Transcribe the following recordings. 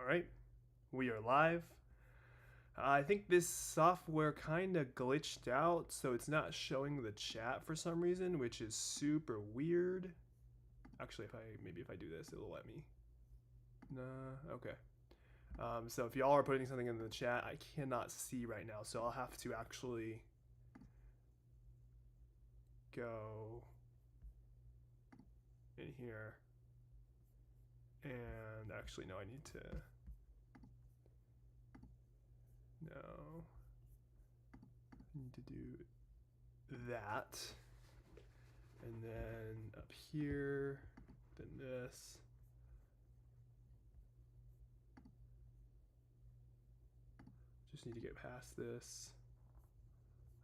All right, we are live. I think this software kind of glitched out, so it's not showing the chat for some reason, which is super weird. Actually, if I do this, it'll let me. Nah, okay. So if y'all are putting something in the chat, I cannot see right now, so I'll have to actually go in here. And actually, no, I need to. No. I need to do that. And then up here, then this. Just need to get past this.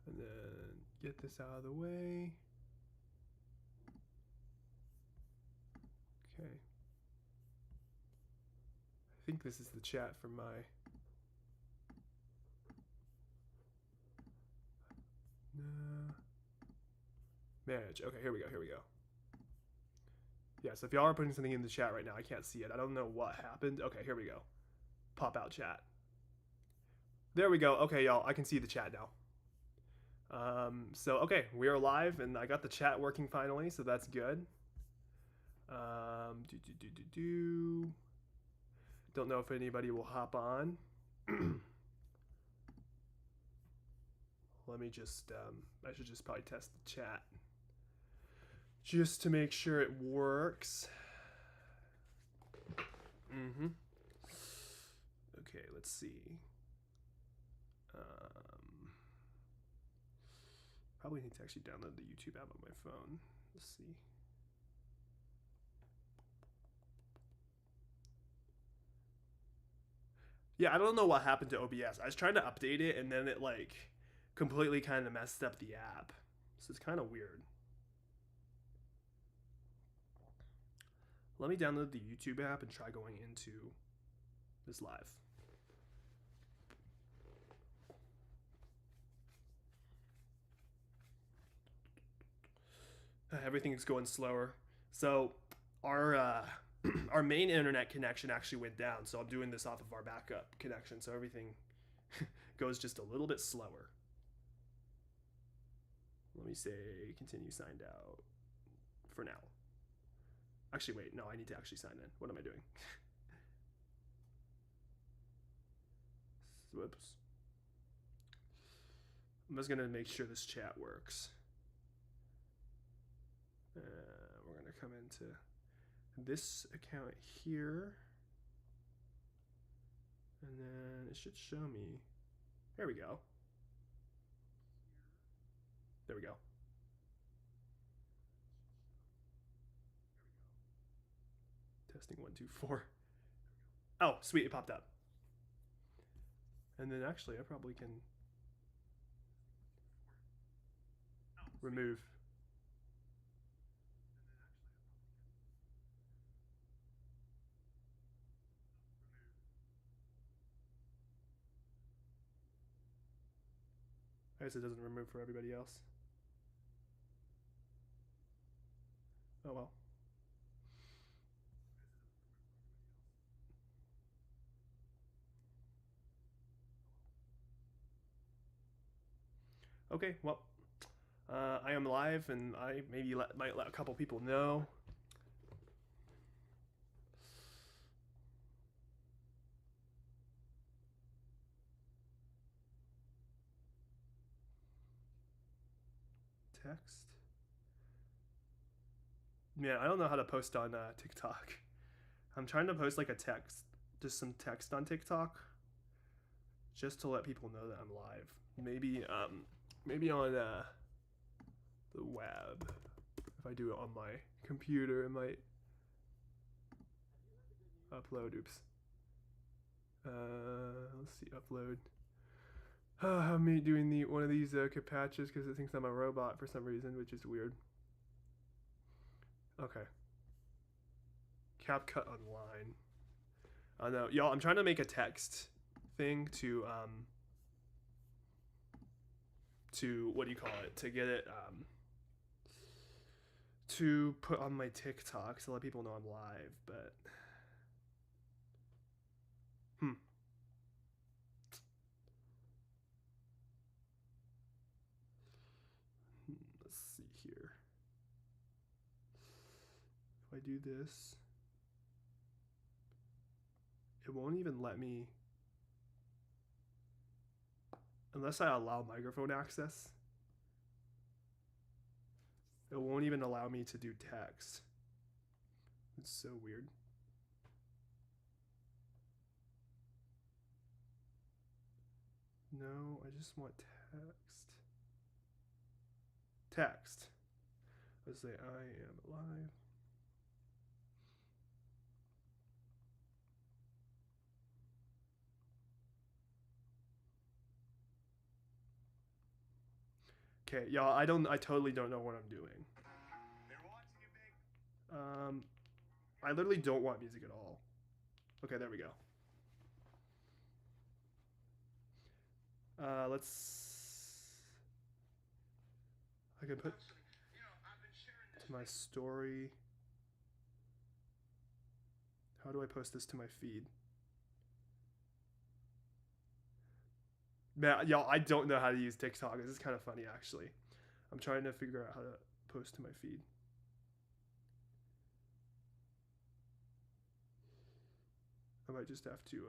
And then get this out of the way. Okay. I think this is the chat for my. No. Manage. Okay, here we go. Yeah, so if y'all are putting something in the chat right now, I can't see it. I don't know what happened. Okay, here we go. Pop out chat. There we go. Okay, y'all, I can see the chat now. Okay, we are live, and I got the chat working finally, so that's good. Don't know if anybody will hop on. Let me just, I should just probably test the chat just to make sure it works. Okay, let's see. Probably need to actually download the YouTube app on my phone. Let's see. Yeah, I don't know what happened to OBS. I was trying to update it, and then it like completely kind of messed up the app. So it's kind of weird. Let me download the YouTube app and try going into this live. Everything's going slower. So our our main internet connection actually went down. So I'm doing this off of our backup connection. So everything goes just a little bit slower. Let me say continue signed out for now. Actually, wait, no, I need to actually sign in. What am I doing? Whoops. I'm just gonna make sure this chat works. We're gonna come into this account here, and then it should show me. There we go. There we go. Testing 1 2 4. Oh, sweet, it popped up. And then actually, I probably can remove. I guess it doesn't remove for everybody else. Oh well. Okay, well, I am live, and I maybe might let a couple people know. Text. Man, I don't know how to post on TikTok. I'm trying to post like a text, just some text on TikTok, just to let people know that I'm live. Maybe on the web. If I do it on my computer, it might upload. Oops. Let's see, upload. I'm me doing one of these captchas because it thinks I'm a robot for some reason, which is weird. Okay. CapCut Online. I know, y'all. I'm trying to make a text thing to what do you call it, to get it to put on my TikTok to let people know I'm live, but I do this, it won't even let me, unless I allow microphone access, it won't even allow me to do text. It's so weird. No, I just want text. Text. Let's say I am alive. Okay, y'all, I totally don't know what I'm doing. They're watching you, Big. I literally don't want music at all. Okay, there we go. I can put to my story. How do I post this to my feed? Man, y'all, I don't know how to use TikTok. This is kind of funny, actually. I'm trying to figure out how to post to my feed. I might just have to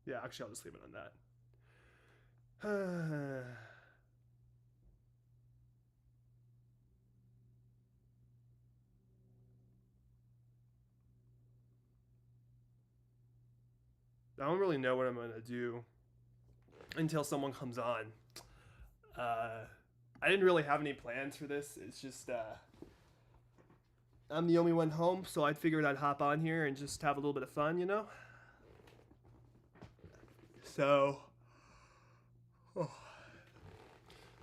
yeah, actually I'll just leave it on that. I don't really know what I'm gonna do until someone comes on. I didn't really have any plans for this. It's just I'm the only one home, so I figured I'd hop on here and just have a little bit of fun, you know? So, a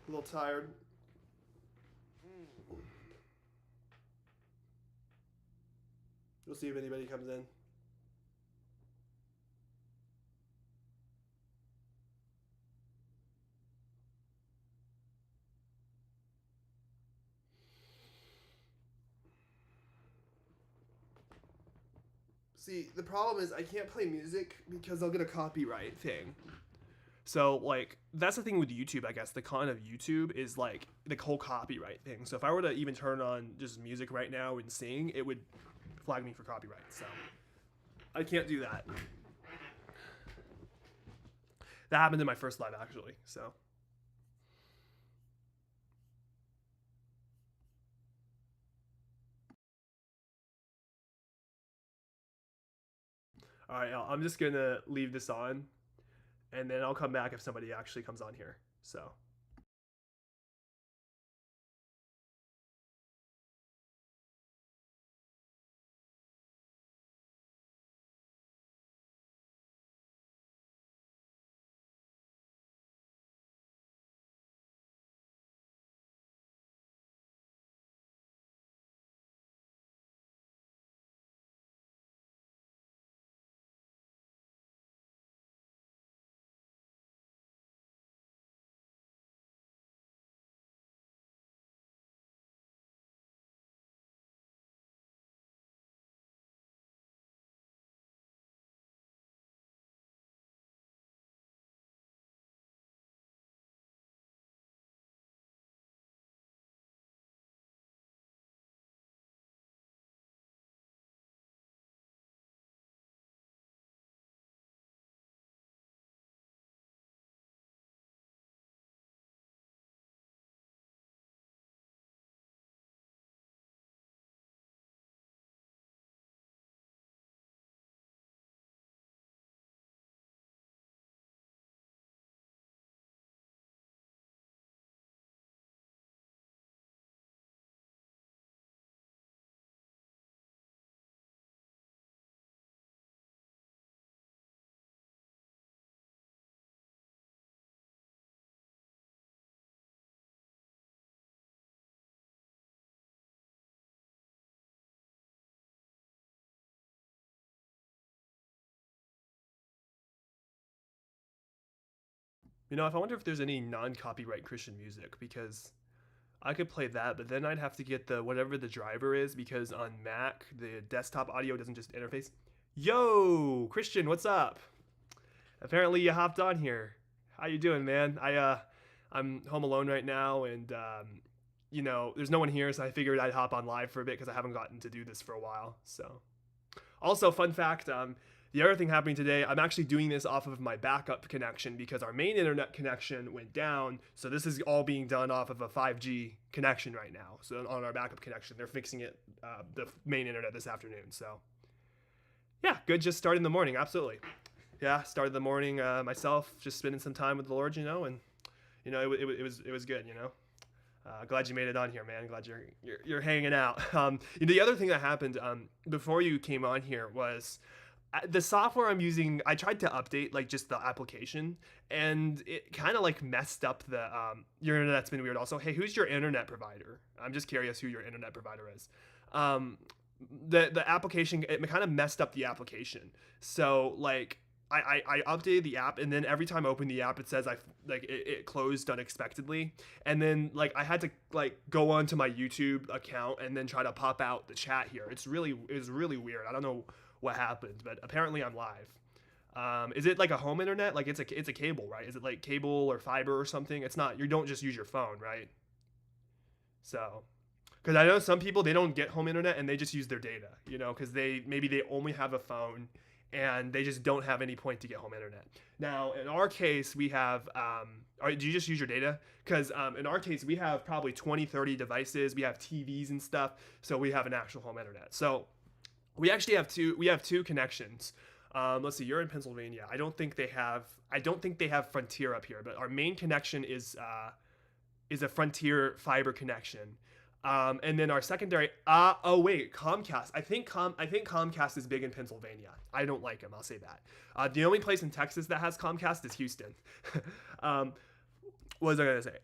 little tired. We'll see if anybody comes in. See, the problem is I can't play music because I'll get a copyright thing. So, like, that's the thing with YouTube, I guess. The con of YouTube is, like, the whole copyright thing. So if I were to even turn on just music right now and sing, it would flag me for copyright. So I can't do that. That happened in my first live, actually. So. All right, I'm just going to leave this on, and then I'll come back if somebody actually comes on here. So. You know, if I wonder if there's any non-copyright Christian music, because I could play that, but then I'd have to get the whatever the driver is, because on Mac the desktop audio doesn't just interface. Yo, Christian, what's up? Apparently you hopped on here. How you doing, man? I'm home alone right now, and there's no one here, so I figured I'd hop on live for a bit because I haven't gotten to do this for a while. So, also, fun fact, the other thing happening today, I'm actually doing this off of my backup connection because our main internet connection went down. So this is all being done off of a 5G connection right now. So on our backup connection, they're fixing it, the main internet this afternoon. So yeah, good. Just starting the morning. Absolutely. Yeah, started the morning myself, just spending some time with the Lord, and it was good, glad you made it on here, man. Glad you're hanging out. The other thing that happened before you came on here was the software I'm using. I tried to update like just the application, and it kind of like messed up the your internet's been weird. Also, hey, who's your internet provider? I'm just curious who your internet provider is. The application, it kind of messed up the application. So like I updated the app, and then every time I open the app, it says it closed unexpectedly, and then like I had to like go onto my YouTube account and then try to pop out the chat here. It was really weird. I don't know what happened, but apparently I'm live. Is it like a home internet? Like it's a cable, right? Is it like cable or fiber or something? It's not. You don't just use your phone, right? So, because I know some people, they don't get home internet and they just use their data, because maybe they only have a phone and they just don't have any point to get home internet. Now, in our case, we have, do you just use your data? Because in our case, we have probably 20, 30 devices. We have TVs and stuff. So we have an actual home internet. So we actually have two connections. Let's see, you're in Pennsylvania. I don't think they have Frontier up here, but our main connection is a Frontier fiber connection. And then our secondary, Comcast. I think Comcast is big in Pennsylvania. I don't like them, I'll say that. The only place in Texas that has Comcast is Houston. What was I gonna say?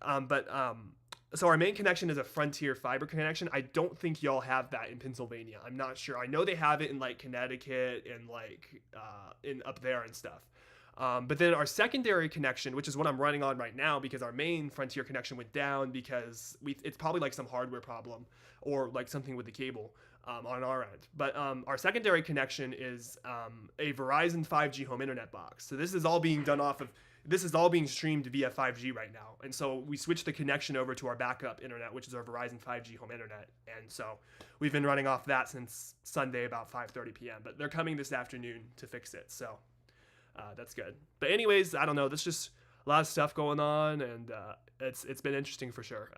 So our main connection is a Frontier fiber connection. I don't think y'all have that in Pennsylvania. I'm not sure. I know they have it in like Connecticut and like in up there and stuff. But then our secondary connection, which is what I'm running on right now, because our main Frontier connection went down because it's probably like some hardware problem or like something with the cable on our end. But our secondary connection is a Verizon 5G home internet box. So this is all being streamed via 5G right now. And so we switched the connection over to our backup internet, which is our Verizon 5G home internet. And so we've been running off that since Sunday about 5:30 p.m. But they're coming this afternoon to fix it. So that's good. But anyways, I don't know. There's just a lot of stuff going on, and it's been interesting for sure.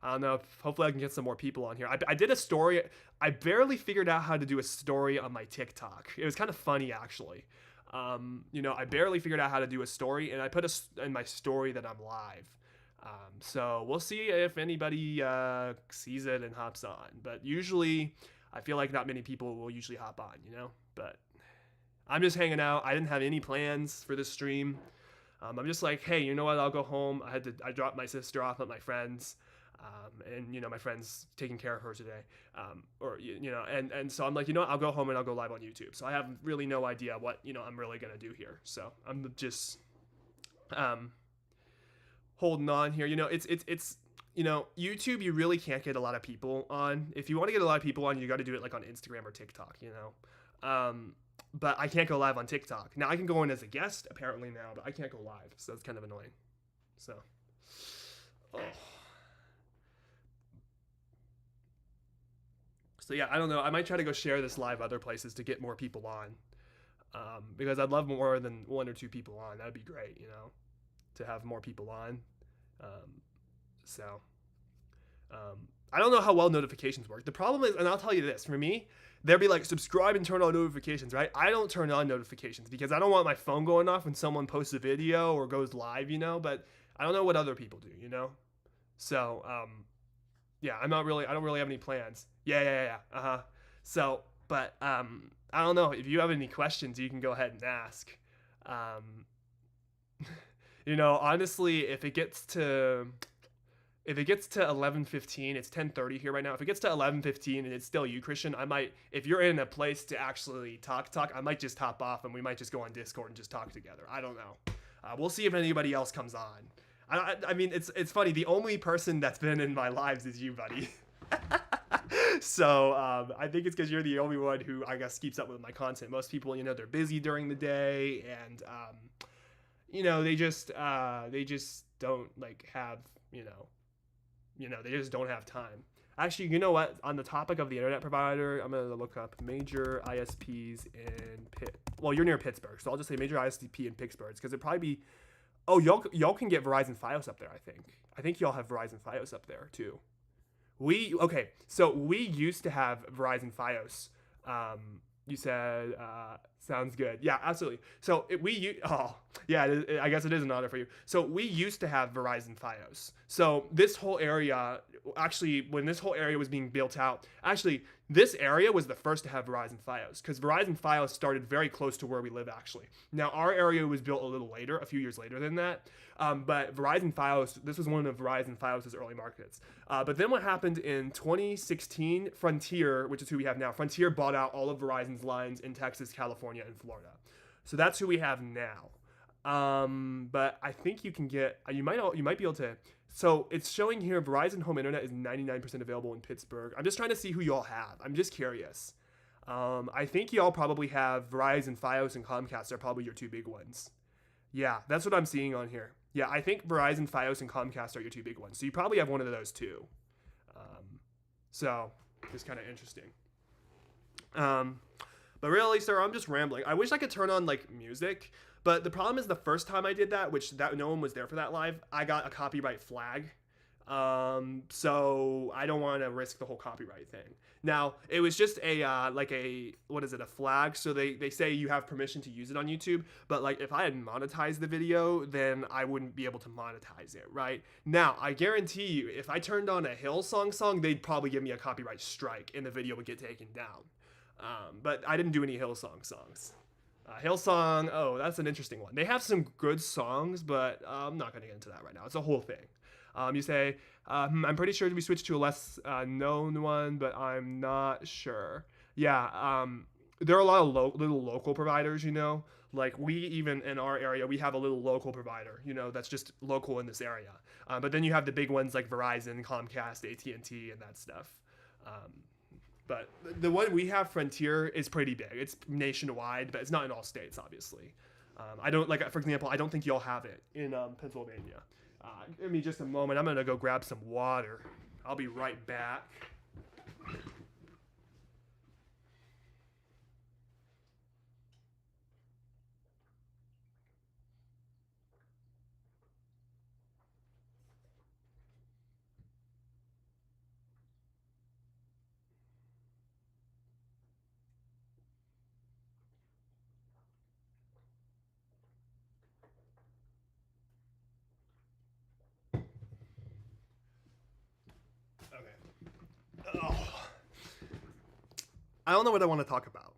I don't know. Hopefully I can get some more people on here. I did a story. I barely figured out how to do a story on my TikTok. It was kind of funny, actually. I barely figured out how to do a story, and I put in my story that I'm live. So we'll see if anybody sees it and hops on. But usually, I feel like not many people will usually hop on, But I'm just hanging out. I didn't have any plans for this stream. I'm just like, hey, you know what? I'll go home. I dropped my sister off at my friend's. And my friend's taking care of her today, and so I'm like, I'll go home and I'll go live on YouTube. So I have really no idea what I'm really gonna do here. So I'm just holding on here. It's YouTube. You really can't get a lot of people on. If you want to get a lot of people on, you got to do it like on Instagram or TikTok. But I can't go live on TikTok. Now I can go in as a guest apparently now, but I can't go live. So it's kind of annoying. So. So yeah, I don't know. I might try to go share this live other places to get more people on, because I'd love more than one or two people on. That'd be great, to have more people on. I don't know how well notifications work. The problem is, and I'll tell you this, for me, they'll be like, subscribe and turn on notifications, right? I don't turn on notifications because I don't want my phone going off when someone posts a video or goes live, but I don't know what other people do, So, yeah, I don't really have any plans. Yeah. So, but I don't know. If you have any questions, you can go ahead and ask. Honestly, if it gets to 11:15, it's 10:30 here right now. If it gets to 11:15 and it's still you, Christian, I might, if you're in a place to actually talk, I might just hop off and we might just go on Discord and just talk together. I don't know. We'll see if anybody else comes on. I mean, it's funny. The only person that's been in my lives is you, buddy. So I think it's because you're the only one who, I guess, keeps up with my content. Most people, they're busy during the day, and they just don't like have, they just don't have time. Actually, you know what? On the topic of the internet provider, I'm gonna look up major ISPs in Well, you're near Pittsburgh, so I'll just say major ISP in Pittsburgh because it'd probably be. Oh, y'all can get Verizon FiOS up there. I think y'all have Verizon FiOS up there too. So we used to have Verizon FiOS. You said sounds good. Yeah, absolutely. So I guess it is an honor for you. So we used to have Verizon FiOS. So this whole area, actually, when this whole area was being built out, actually, this area was the first to have Verizon FiOS because Verizon FiOS started very close to where we live, actually. Now, our area was built a little later, a few years later than that. But Verizon FiOS, this was one of Verizon FiOS's early markets. But then what happened in 2016, Frontier, which is who we have now, Frontier bought out all of Verizon's lines in Texas, California, and Florida. So that's who we have now. But I think you might be able to. So it's showing here Verizon Home Internet is 99% available in Pittsburgh. I'm just trying to see who y'all have. I'm just curious. I think y'all probably have Verizon, FiOS, and Comcast are probably your two big ones. Yeah, that's what I'm seeing on here. Yeah, I think Verizon, FiOS, and Comcast are your two big ones. So you probably have one of those too. So it's kind of interesting. But really, sir, I'm just rambling. I wish I could turn on like music, but the problem is the first time I did that, which no one was there for that live, I got a copyright flag. So I don't want to risk the whole copyright thing. Now, it was just a flag. So they say you have permission to use it on YouTube, but like if I had monetized the video, then I wouldn't be able to monetize it, right? Now, I guarantee you, if I turned on a Hillsong song, they'd probably give me a copyright strike and the video would get taken down. But I didn't do any Hillsong songs. Hillsong, that's an interesting one. They have some good songs, but I'm not going to get into that right now. It's a whole thing. You say, I'm pretty sure we switched to a less known one, but I'm not sure. Yeah, there are a lot of little local providers, Like we even in our area, we have a little local provider, that's just local in this area. But then you have the big ones like Verizon, Comcast, AT&T, and that stuff. But the one we have, Frontier, is pretty big. It's nationwide, but it's not in all states, obviously. For example, I don't think y'all have it in Pennsylvania. Give me just a moment. I'm going to go grab some water. I'll be right back. I don't know what I want to talk about.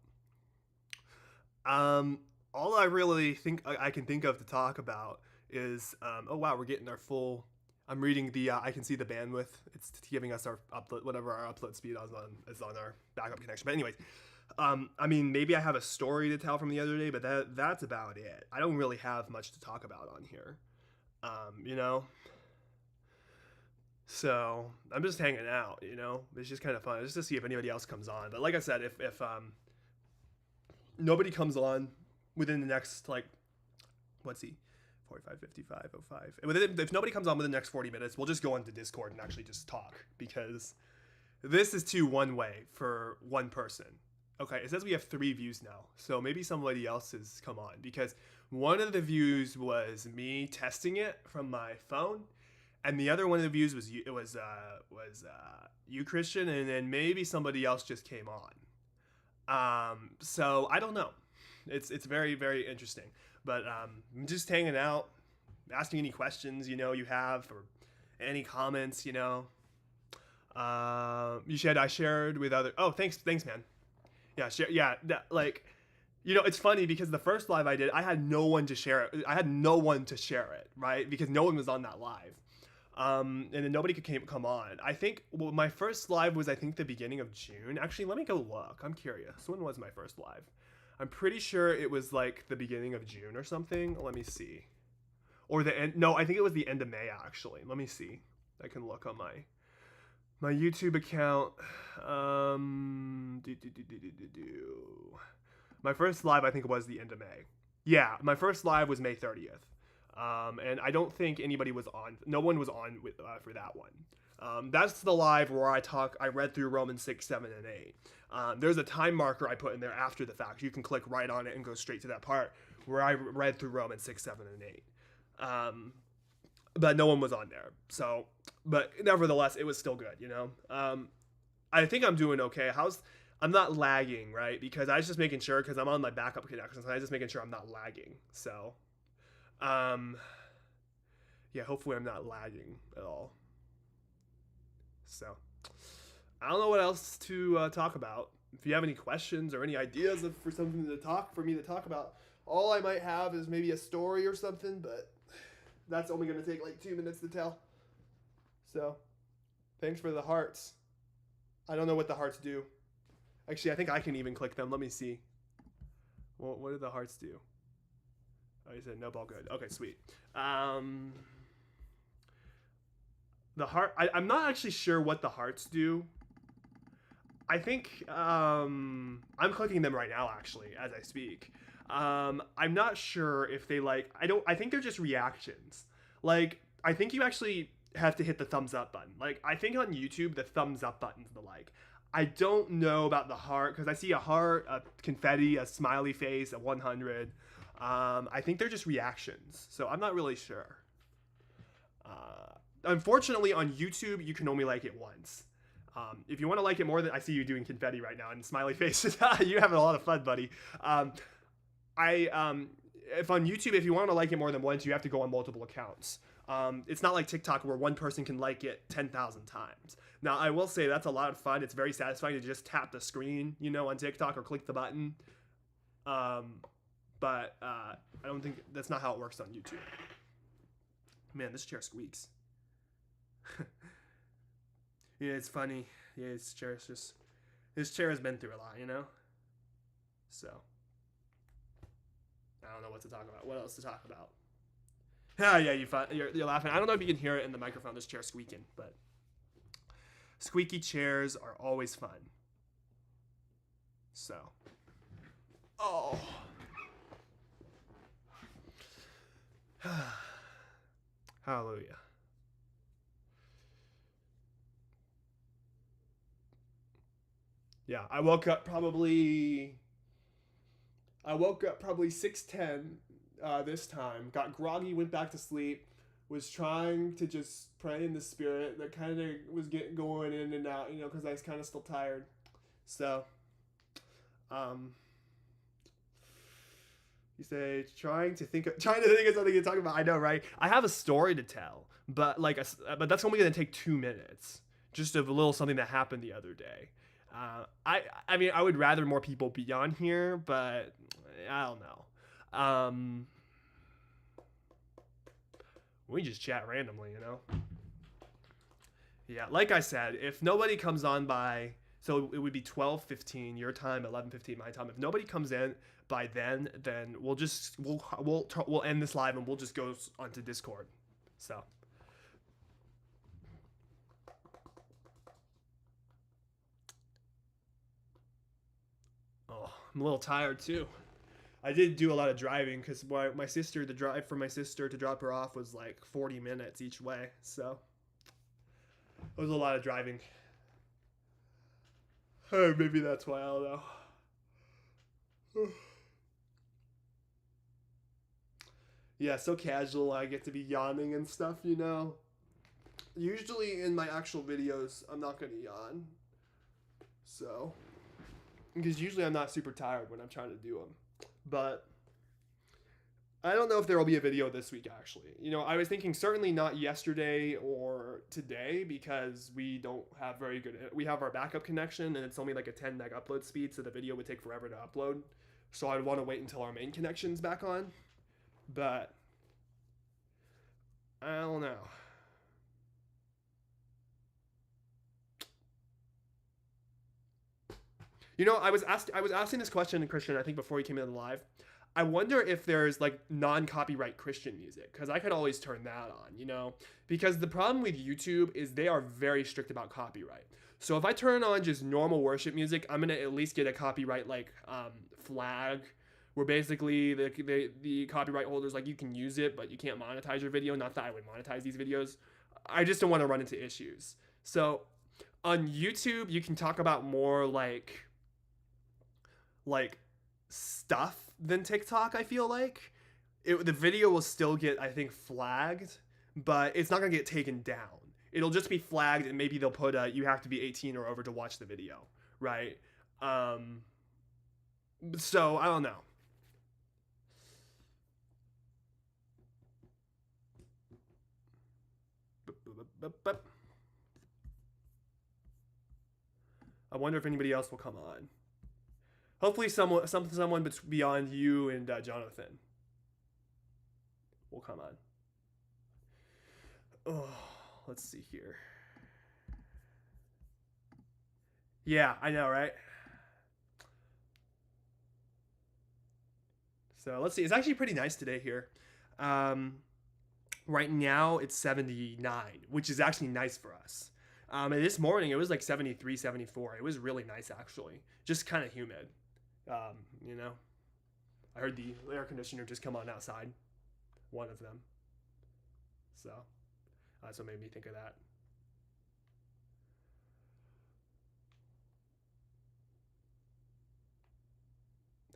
All I really think I can think of to talk about is, we're getting our full. I'm reading the. I can see the bandwidth. It's giving us our upload, whatever our upload speed is on our backup connection. But anyways, maybe I have a story to tell from the other day, but that's about it. I don't really have much to talk about on here. So I'm just hanging out, It's just kind of fun, just to see if anybody else comes on. But like I said, if nobody comes on within the next 45, 55, 05. If nobody comes on within the next 40 minutes, we'll just go into Discord and actually just talk because this is too one way for one person. Okay, it says we have 3 views now, so maybe somebody else has come on because one of the views was me testing it from my phone. And the other one of the views was you, Christian, and then maybe somebody else just came on. So I don't know. It's very, very interesting. But I'm just hanging out, asking any questions you have or any comments. You said I shared with other. Oh, thanks, man. Yeah, share. Yeah, it's funny because the first live I did, I had no one to share it. Right? Because no one was on that live. And then nobody could come on. I think my first live was the beginning of June. Actually, let me go look. I'm curious. When was my first live? I'm pretty sure it was like the beginning of June or something. Let me see. Or the end. No, I think it was the end of May actually. Let me see. I can look on my YouTube account. My first live I think was the end of May. Yeah, my first live was May 30th. And I don't think anybody was on. No one was on with, for that one. That's the live where I read through Romans 6, 7, and 8. There's a time marker I put in there after the fact. You can click right on it and go straight to that part where I read through Romans 6, 7, and 8. But no one was on there. So, but nevertheless, it was still good, you know? I think I'm doing okay. I'm not lagging, right? Because I was just making sure, because I'm on my backup connections, I was just making sure I'm not lagging. So, yeah, hopefully I'm not lagging at all. So, I don't know what else to talk about. If you have any questions or any ideas for something for me to talk about, all I might have is maybe a story or something, but that's only going to take like 2 minutes to tell. So, thanks for the hearts. I don't know what the hearts do. Actually, I think I can even click them. Let me see. Well, what do the hearts do? Oh, you said nope, all good. Okay, sweet. The heart. I'm not actually sure what the hearts do. I think I'm clicking them right now, actually, as I speak. I'm not sure if they like. I think they're just reactions. Like, I think you actually have to hit the thumbs up button. Like, I think on YouTube the thumbs up button's the like. I don't know about the heart, because I see a heart, a confetti, a smiley face, a 100. I think they're just reactions, so I'm not really sure. Unfortunately, on YouTube, you can only like it once. If you want to like it more, I see you doing confetti right now and smiley faces. You're having a lot of fun, buddy. If on YouTube, if you want to like it more than once, you have to go on multiple accounts. It's not like TikTok where one person can like it 10,000 times. Now, I will say that's a lot of fun. It's very satisfying to just tap the screen, you know, on TikTok or click the button. But I don't think that's not how it works on YouTube. Man, this chair squeaks. Yeah, it's funny. Yeah, this chair has been through a lot, you know? So, I don't know what to talk about. What else to talk about? Ah, yeah, you're laughing. I don't know if you can hear it in the microphone, this chair squeaking, but squeaky chairs are always fun. So, oh. Hallelujah. Yeah, I woke up probably 6:10 this time. Got groggy, went back to sleep. Was trying to just pray in the spirit. That kind of was getting going in and out, you know, because I was kind of still tired. So, you say trying to think of something to talk about. I know, right? I have a story to tell, but but that's only gonna take 2 minutes. Just of a little something that happened the other day. I mean, I would rather more people be on here, but I don't know. We just chat randomly, you know? Yeah, like I said, if nobody comes on by, so it would be 12:15 your time, 11:15 my time. If nobody comes in by then we'll end this live and we'll just go onto Discord. So. Oh, I'm a little tired too. I did do a lot of driving because the drive from my sister to drop her off was like 40 minutes each way. So it was a lot of driving. Maybe that's why, I don't know. Yeah, so casual. I get to be yawning and stuff, you know. Usually in my actual videos, I'm not going to yawn. So, because usually I'm not super tired when I'm trying to do them. But I don't know if there will be a video this week, actually. You know, I was thinking certainly not yesterday or today because we don't have we have our backup connection and it's only like a 10 meg upload speed, so the video would take forever to upload. So I'd want to wait until our main connection's back on. But I don't know. You know, I was asking this question to Christian, I think before he came in live. I wonder if there's like non-copyright Christian music, because I could always turn that on, you know? Because the problem with YouTube is they are very strict about copyright. So if I turn on just normal worship music, I'm gonna at least get a copyright like flag where basically the copyright holders like you can use it, but you can't monetize your video. Not that I would monetize these videos. I just don't want to run into issues. So on YouTube, you can talk about more like stuff than TikTok. I feel like the video will still get, I think, flagged, but it's not gonna get taken down. It'll just be flagged, and maybe they'll put you have to be 18 or over to watch the video, right? So I don't know. I wonder if anybody else will come on. Hopefully someone beyond you and Jonathan will come on. Oh, let's see here. Yeah, I know, right? So let's see. It's actually pretty nice today here. Right now it's 79, which is actually nice for us. And this morning it was like 73, 74. It was really nice actually. Just kind of humid. You know, I heard the air conditioner just come on outside. One of them. So that's what made me think of that.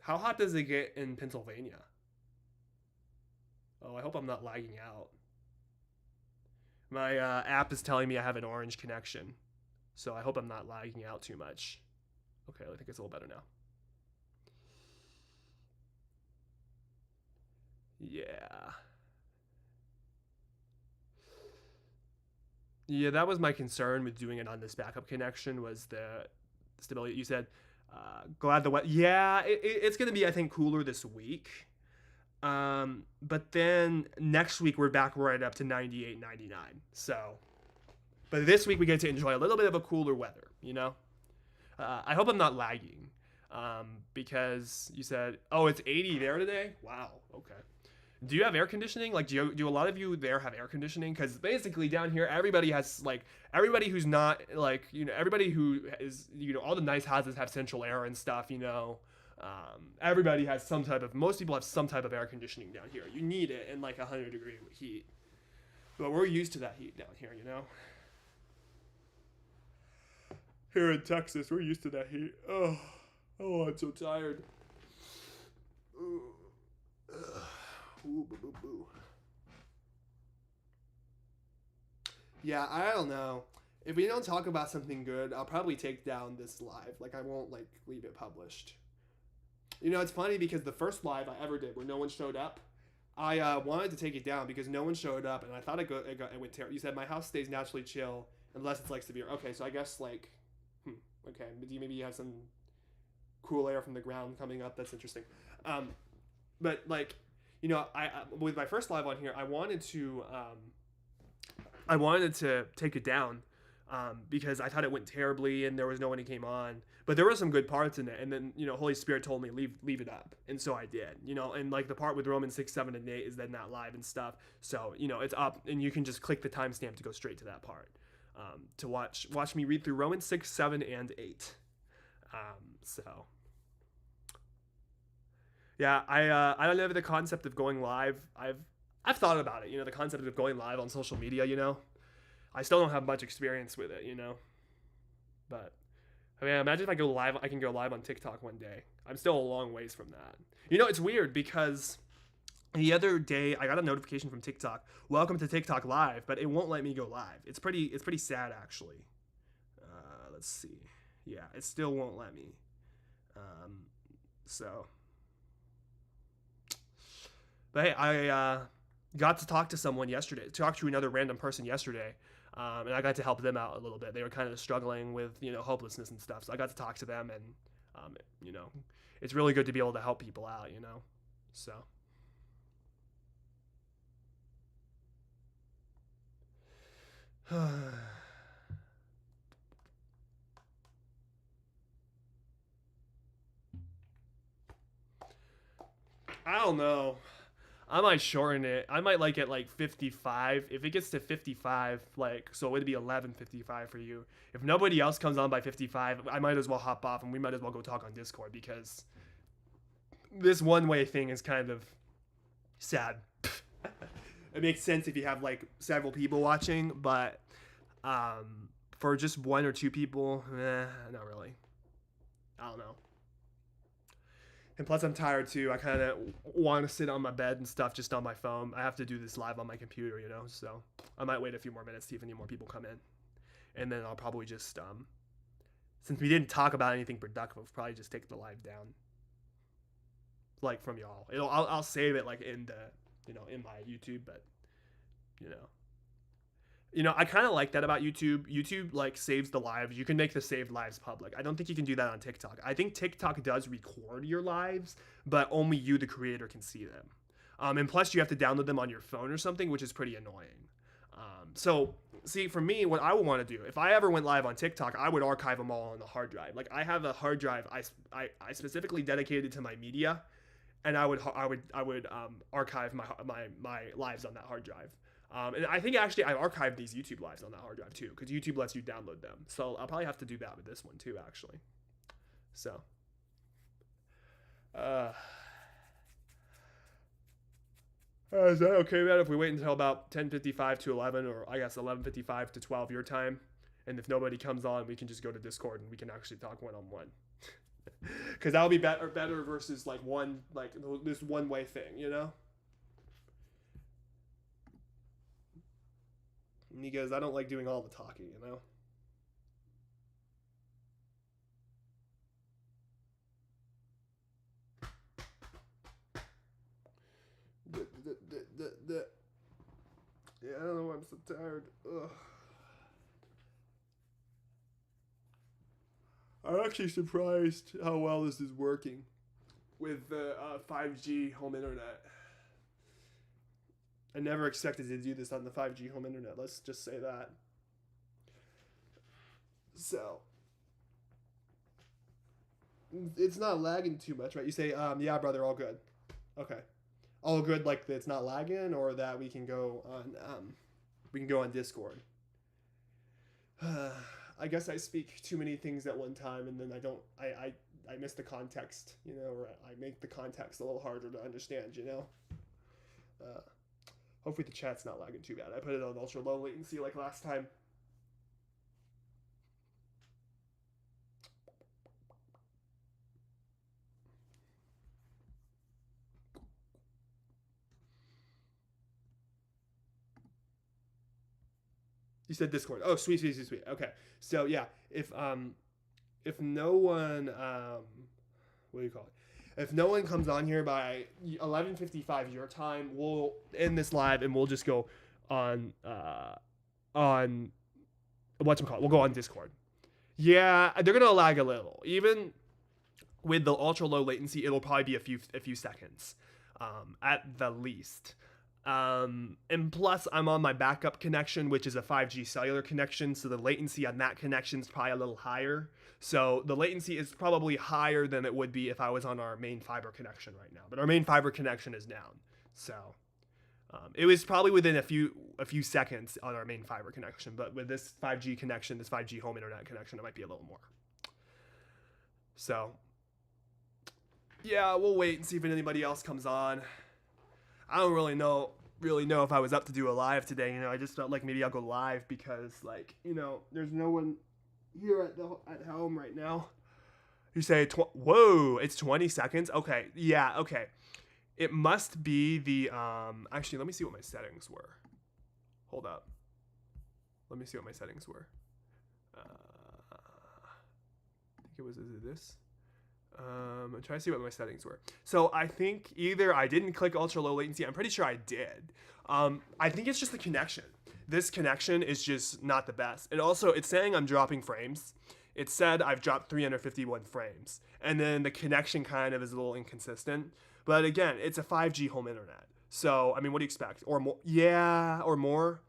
How hot does it get in Pennsylvania? Oh, I hope I'm not lagging out. My app is telling me I have an orange connection. So I hope I'm not lagging out too much. Okay, I think it's a little better now. Yeah. Yeah, that was my concern with doing it on this backup connection, was the stability. You said, glad the weather. Yeah, it's going to be, I think, cooler this week. But then next week we're back right up to 98, 99. So, but this week we get to enjoy a little bit of a cooler weather, you know? I hope I'm not lagging. Because you said, oh, it's 80 there today? Wow, okay. Do you have air conditioning? Like, do a lot of you there have air conditioning? Because basically down here, everybody has, like, everybody who's not, like, you know, everybody who is, you know, all the nice houses have central air and stuff, you know. Everybody has some type of, most people have some type of air conditioning down here. You need it in, like, 100-degree heat. But we're used to that heat down here, you know. Here in Texas, we're used to that heat. Oh, I'm so tired. Ooh, boo, boo, boo. Yeah, I don't know. If we don't talk about something good, I'll probably take down this live. Like, I won't, like, leave it published. You know, it's funny because the first live I ever did where no one showed up, I wanted to take it down because no one showed up, and I thought it went terrible. You said my house stays naturally chill unless it's, like, severe. Okay, so I guess, like, okay, maybe you have some cool air from the ground coming up. That's interesting. But, like, you know, I with my first live on here, I wanted to take it down because I thought it went terribly and there was no one who came on. But there were some good parts in it, and then, you know, Holy Spirit told me leave it up, and so I did. You know, and like the part with Romans 6, 7, and 8 is then not live and stuff. So, you know, it's up, and you can just click the timestamp to go straight to that part to watch me read through Romans 6, 7, and 8. So. Yeah, I don't know the concept of going live. I've thought about it, you know, the concept of going live on social media, you know. I still don't have much experience with it, you know. But I mean, imagine if I go live, I can go live on TikTok one day. I'm still a long ways from that. You know, it's weird because the other day I got a notification from TikTok, welcome to TikTok Live, but it won't let me go live. It's pretty sad actually. Let's see. Yeah, it still won't let me. So. But hey, I got to talk to someone yesterday, talk to another random person yesterday, and I got to help them out a little bit. They were kind of struggling with, you know, hopelessness and stuff. So I got to talk to them, and, you know, it's really good to be able to help people out, you know, so. I don't know. I might shorten it. I might like it like 55. If it gets to 55, like, so it'd be 11:55 for you. If nobody else comes on by 55, I might as well hop off and we might as well go talk on Discord because this one-way thing is kind of sad. It makes sense if you have like several people watching, but for just one or two people, not really. I don't know. And plus, I'm tired too. I kind of want to sit on my bed and stuff just on my phone. I have to do this live on my computer, you know, so I might wait a few more minutes, see if any more people come in. And then I'll probably just, since we didn't talk about anything productive, I'll probably just take the live down. Like from y'all. I'll save it like in the, you know, in my YouTube, but, you know, I kind of like that about YouTube. YouTube like saves the lives. You can make the saved lives public. I don't think you can do that on TikTok. I think TikTok does record your lives, but only you, the creator, can see them. And plus, you have to download them on your phone or something, which is pretty annoying. So, see, for me, what I would want to do, if I ever went live on TikTok, I would archive them all on the hard drive. Like, I have a hard drive I specifically dedicated to my media, and I would archive my lives on that hard drive. And I think actually I've archived these YouTube lives on that hard drive too, because YouTube lets you download them. So I'll probably have to do that with this one too, actually. So, is that okay, man? If we wait until about 10:55 to 11, or I guess 11:55 to 12 your time, and if nobody comes on, we can just go to Discord and we can actually talk one-on-one. Because that'll be better versus like this one-way thing, you know. Because I don't like doing all the talking, you know? Yeah, I don't know why I'm so tired. Ugh. I'm actually surprised how well this is working with the 5G home internet. I never expected to do this on the 5G home internet. Let's just say that. So, it's not lagging too much, right? You say, yeah, brother, all good. Okay. All good, like it's not lagging, or that we can go on Discord. I guess I speak too many things at one time, and then I miss the context, you know, or I make the context a little harder to understand, you know. Hopefully the chat's not lagging too bad. I put it on ultra low latency like last time. You said Discord. Oh, sweet. Okay. So yeah, if no one what do you call it? If no one comes on here by 11:55 your time, we'll end this live and we'll just go on whatchamacallit. We'll go on Discord. Yeah, they're gonna lag a little. Even with the ultra low latency, it'll probably be a few seconds, at the least. And plus, I'm on my backup connection, which is a 5G cellular connection, so the latency on that connection is probably a little higher. So the latency is probably higher than it would be if I was on our main fiber connection right now. But our main fiber connection is down, so it was probably within a few seconds on our main fiber connection. But with this 5G connection, this 5G home internet connection, it might be a little more. So yeah, we'll wait and see if anybody else comes on. I don't really know if I was up to do a live today. You know, I just felt like maybe I'll go live because, like, you know, there's no one here at home right now. You say, whoa, it's 20 seconds? Okay, yeah, okay. It must be the, actually, let me see what my settings were. Hold up. Let me see what my settings were. I think is it this? I'm trying to see what my settings were. So I think either I didn't click ultra low latency. I'm pretty sure I did. I think it's just the connection. This connection is just not the best. And also, it's saying I'm dropping frames. It said I've dropped 351 frames. And then the connection kind of is a little inconsistent. But again, it's a 5G home internet. So, I mean, what do you expect? Or more? Yeah, or more.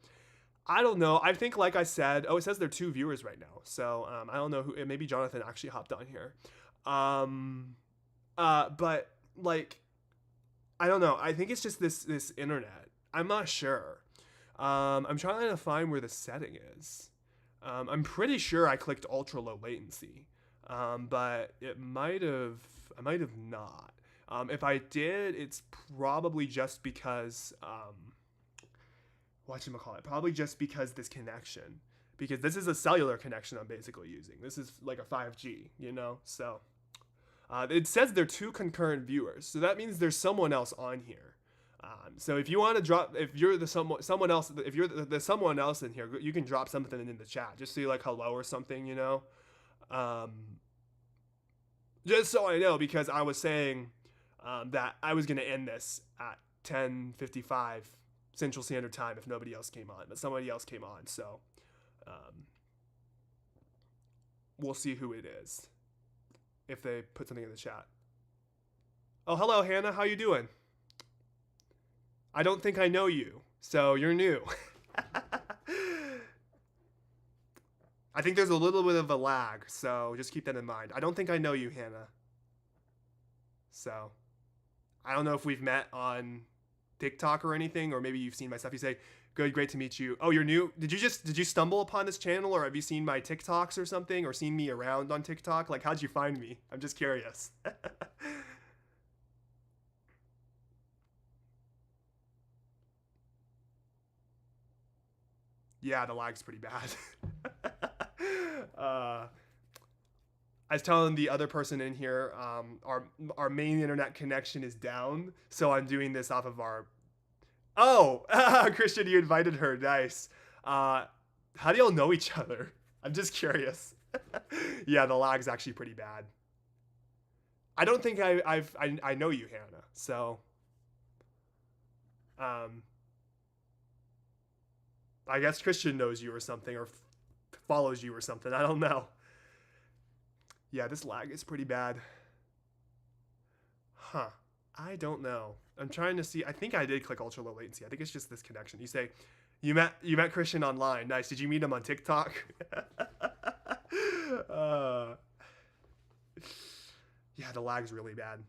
I don't know. I think, like I said, it says there are 2 viewers right now. So, I don't know who, maybe Jonathan actually hopped on here. But like, I don't know. I think it's just this internet. I'm not sure. I'm trying to find where the setting is. I'm pretty sure I clicked ultra low latency. But I might have not. If I did, it's probably just because whatchamacallit, probably just because this connection. Because this is a cellular connection I'm basically using. This is like a 5G, you know? So it says there are 2 concurrent viewers. So that means there's someone else on here. So if you want to drop, if you're the someone else, if you're the someone else in here, you can drop something in the chat. Just say like hello or something, you know? Just so I know, because I was saying that I was going to end this at 10:55 Central Standard Time if nobody else came on. But somebody else came on, so we'll see who it is if they put something in the chat. Oh, hello, Hannah. How you doing? I don't think I know you, so you're new. I think there's a little bit of a lag, so just keep that in mind. I don't think I know you, Hannah. So, I don't know if we've met on TikTok or anything, or maybe you've seen my stuff. You say, good, great to meet you. Oh, you're new? Did you stumble upon this channel, or have you seen my TikToks or something, or seen me around on TikTok? Like, how'd you find me? I'm just curious. Yeah, the lag's pretty bad. I was telling the other person in here, our main internet connection is down, so I'm doing this off of our... Oh, Christian, you invited her. Nice. How do y'all know each other? I'm just curious. Yeah, the lag's actually pretty bad. I don't think I know you, Hannah. So, I guess Christian knows you or something, or follows you or something. I don't know. Yeah, this lag is pretty bad. Huh. I don't know. I'm trying to see. I think I did click ultra low latency. I think it's just this connection. You say, you met Christian online. Nice. Did you meet him on TikTok? Yeah, the lag's really bad.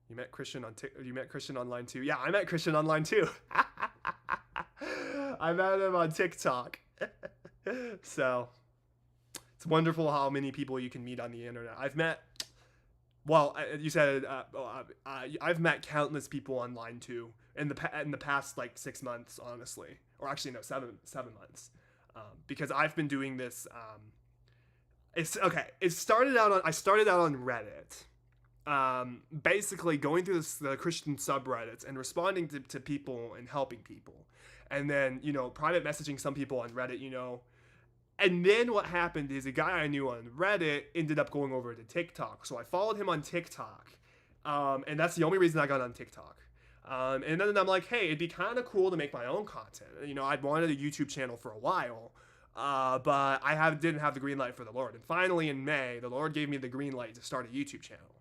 You met Christian online too. Yeah, I met Christian online too. I met him on TikTok. So it's wonderful how many people you can meet on the internet. I've met, well, you said I've met countless people online too in the past like 6 months, honestly, or actually no, 7 months, because I've been doing this. It's okay. I started out on Reddit. Basically going through the Christian subreddits and responding to people and helping people. And then, private messaging some people on Reddit, And then what happened is a guy I knew on Reddit ended up going over to TikTok. So I followed him on TikTok. And that's the only reason I got on TikTok. And then I'm like, hey, it'd be kind of cool to make my own content. I'd wanted a YouTube channel for a while. But I didn't have the green light for the Lord. And finally in May, the Lord gave me the green light to start a YouTube channel.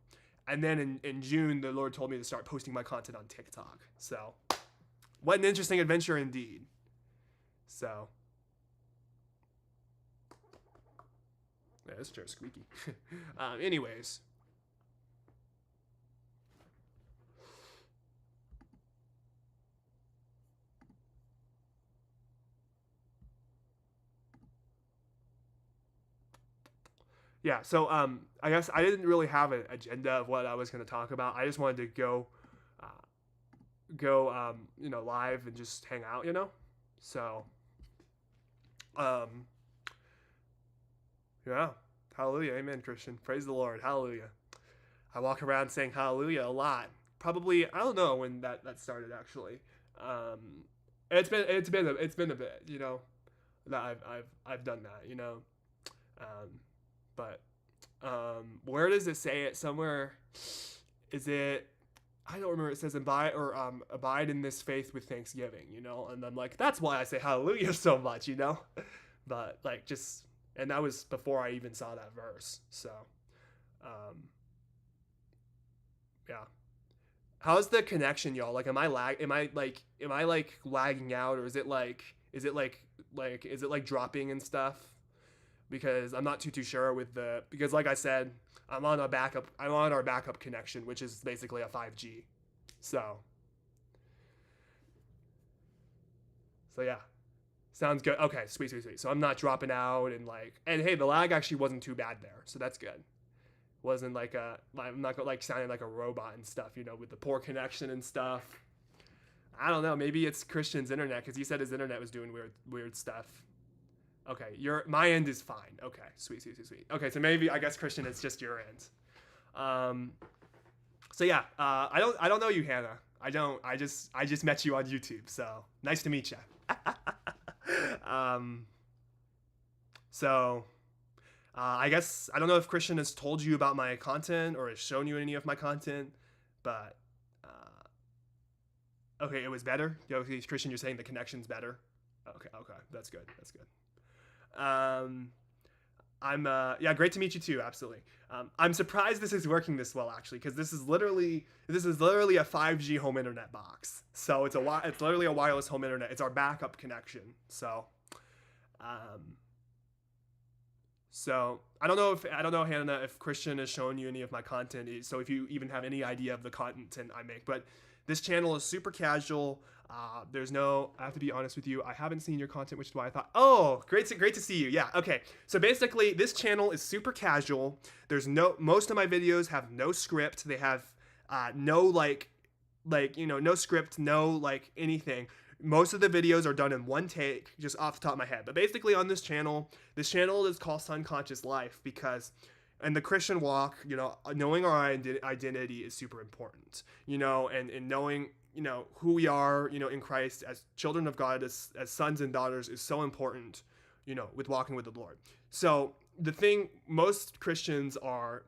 And then in June, the Lord told me to start posting my content on TikTok. So, what an interesting adventure indeed. So, yeah, this chair's squeaky. Anyways. Yeah, so I guess I didn't really have an agenda of what I was going to talk about. I just wanted to go live and just hang out, So, yeah, hallelujah, amen, Christian. Praise the Lord, hallelujah. I walk around saying hallelujah a lot. Probably, I don't know when that started actually. It's been a bit, that I've done that, But where does it say it? Somewhere, is it? I don't remember. It says abide in this faith with thanksgiving, And I'm like, that's why I say hallelujah so much, But and that was before I even saw that verse. So, yeah. How's the connection, y'all? Like, am I lagging out, or is it dropping and stuff? Because I'm not too sure because like I said, I'm on our backup connection, which is basically a 5G. So yeah. Sounds good. Okay, sweet. So I'm not dropping out and hey, the lag actually wasn't too bad there. So that's good. Wasn't like I'm not like sounding like a robot and stuff, you know, with the poor connection and stuff. I don't know. Maybe it's Christian's internet because he said his internet was doing weird stuff. Okay, my end is fine. Okay, sweet. Okay, so maybe I guess Christian, it's just your end. So yeah, I don't know you, Hannah. I don't. I just met you on YouTube. So nice to meet you. So I guess I don't know if Christian has told you about my content or has shown you any of my content, but okay, it was better. Okay, Christian, you're saying the connection's better. Okay, that's good. Yeah, great to meet you too. Absolutely. I'm surprised this is working this well actually, because this is literally a 5G home internet box. So it's literally a wireless home internet. It's our backup connection. So I don't know, Hannah, if Christian has shown you any of my content. So if you even have any idea of the content I make, but this channel is super casual. I have to be honest with you, I haven't seen your content, which is why I thought, oh, great to see you. Yeah, okay. So basically, this channel is super casual. Most of my videos have no script. They have no no script, no like anything. Most of the videos are done in one take, just off the top of my head. But basically on this channel is called Son Conscious Life because in the Christian walk, knowing our identity is super important, and knowing, who we are, in Christ as children of God, as sons and daughters is so important, with walking with the Lord. So the thing most Christians are,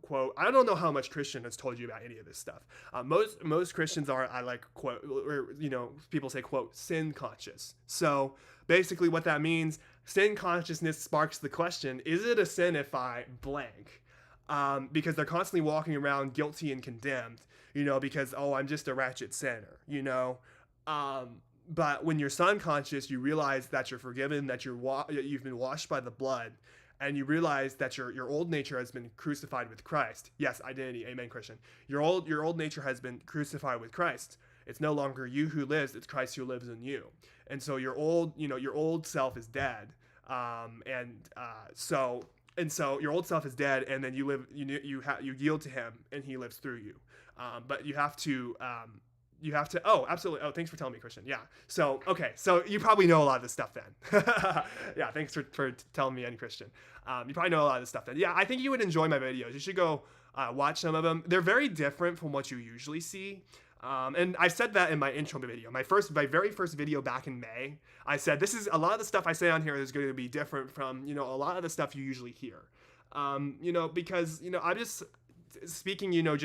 quote, I don't know how much Christian has told you about any of this stuff. Most Christians are, I like, quote, or, people say, quote, sin conscious. So basically what that means, sin consciousness sparks the question, is it a sin if I blank? Because they're constantly walking around guilty and condemned, because, oh, I'm just a ratchet sinner, but when you're son conscious, you realize that you're forgiven, that you've been washed by the blood, and you realize that your old nature has been crucified with Christ. Yes, identity, amen, Christian. Your old nature has been crucified with Christ. It's no longer you who lives, it's Christ who lives in you. And so your old self is dead. So your old self is dead, and then you yield to him, and he lives through you. But you have to, oh, absolutely. Oh, thanks for telling me, Christian. Yeah. So, okay. So you probably know a lot of this stuff then. Yeah. Thanks for telling me, and Christian. You probably know a lot of this stuff then. Yeah. I think you would enjoy my videos. You should go watch some of them. They're very different from what you usually see. And I said that in my intro video, my very first video back in May. I said, a lot of the stuff I say on here is going to be different from, a lot of the stuff you usually hear. Because, I'm just speaking, yeah,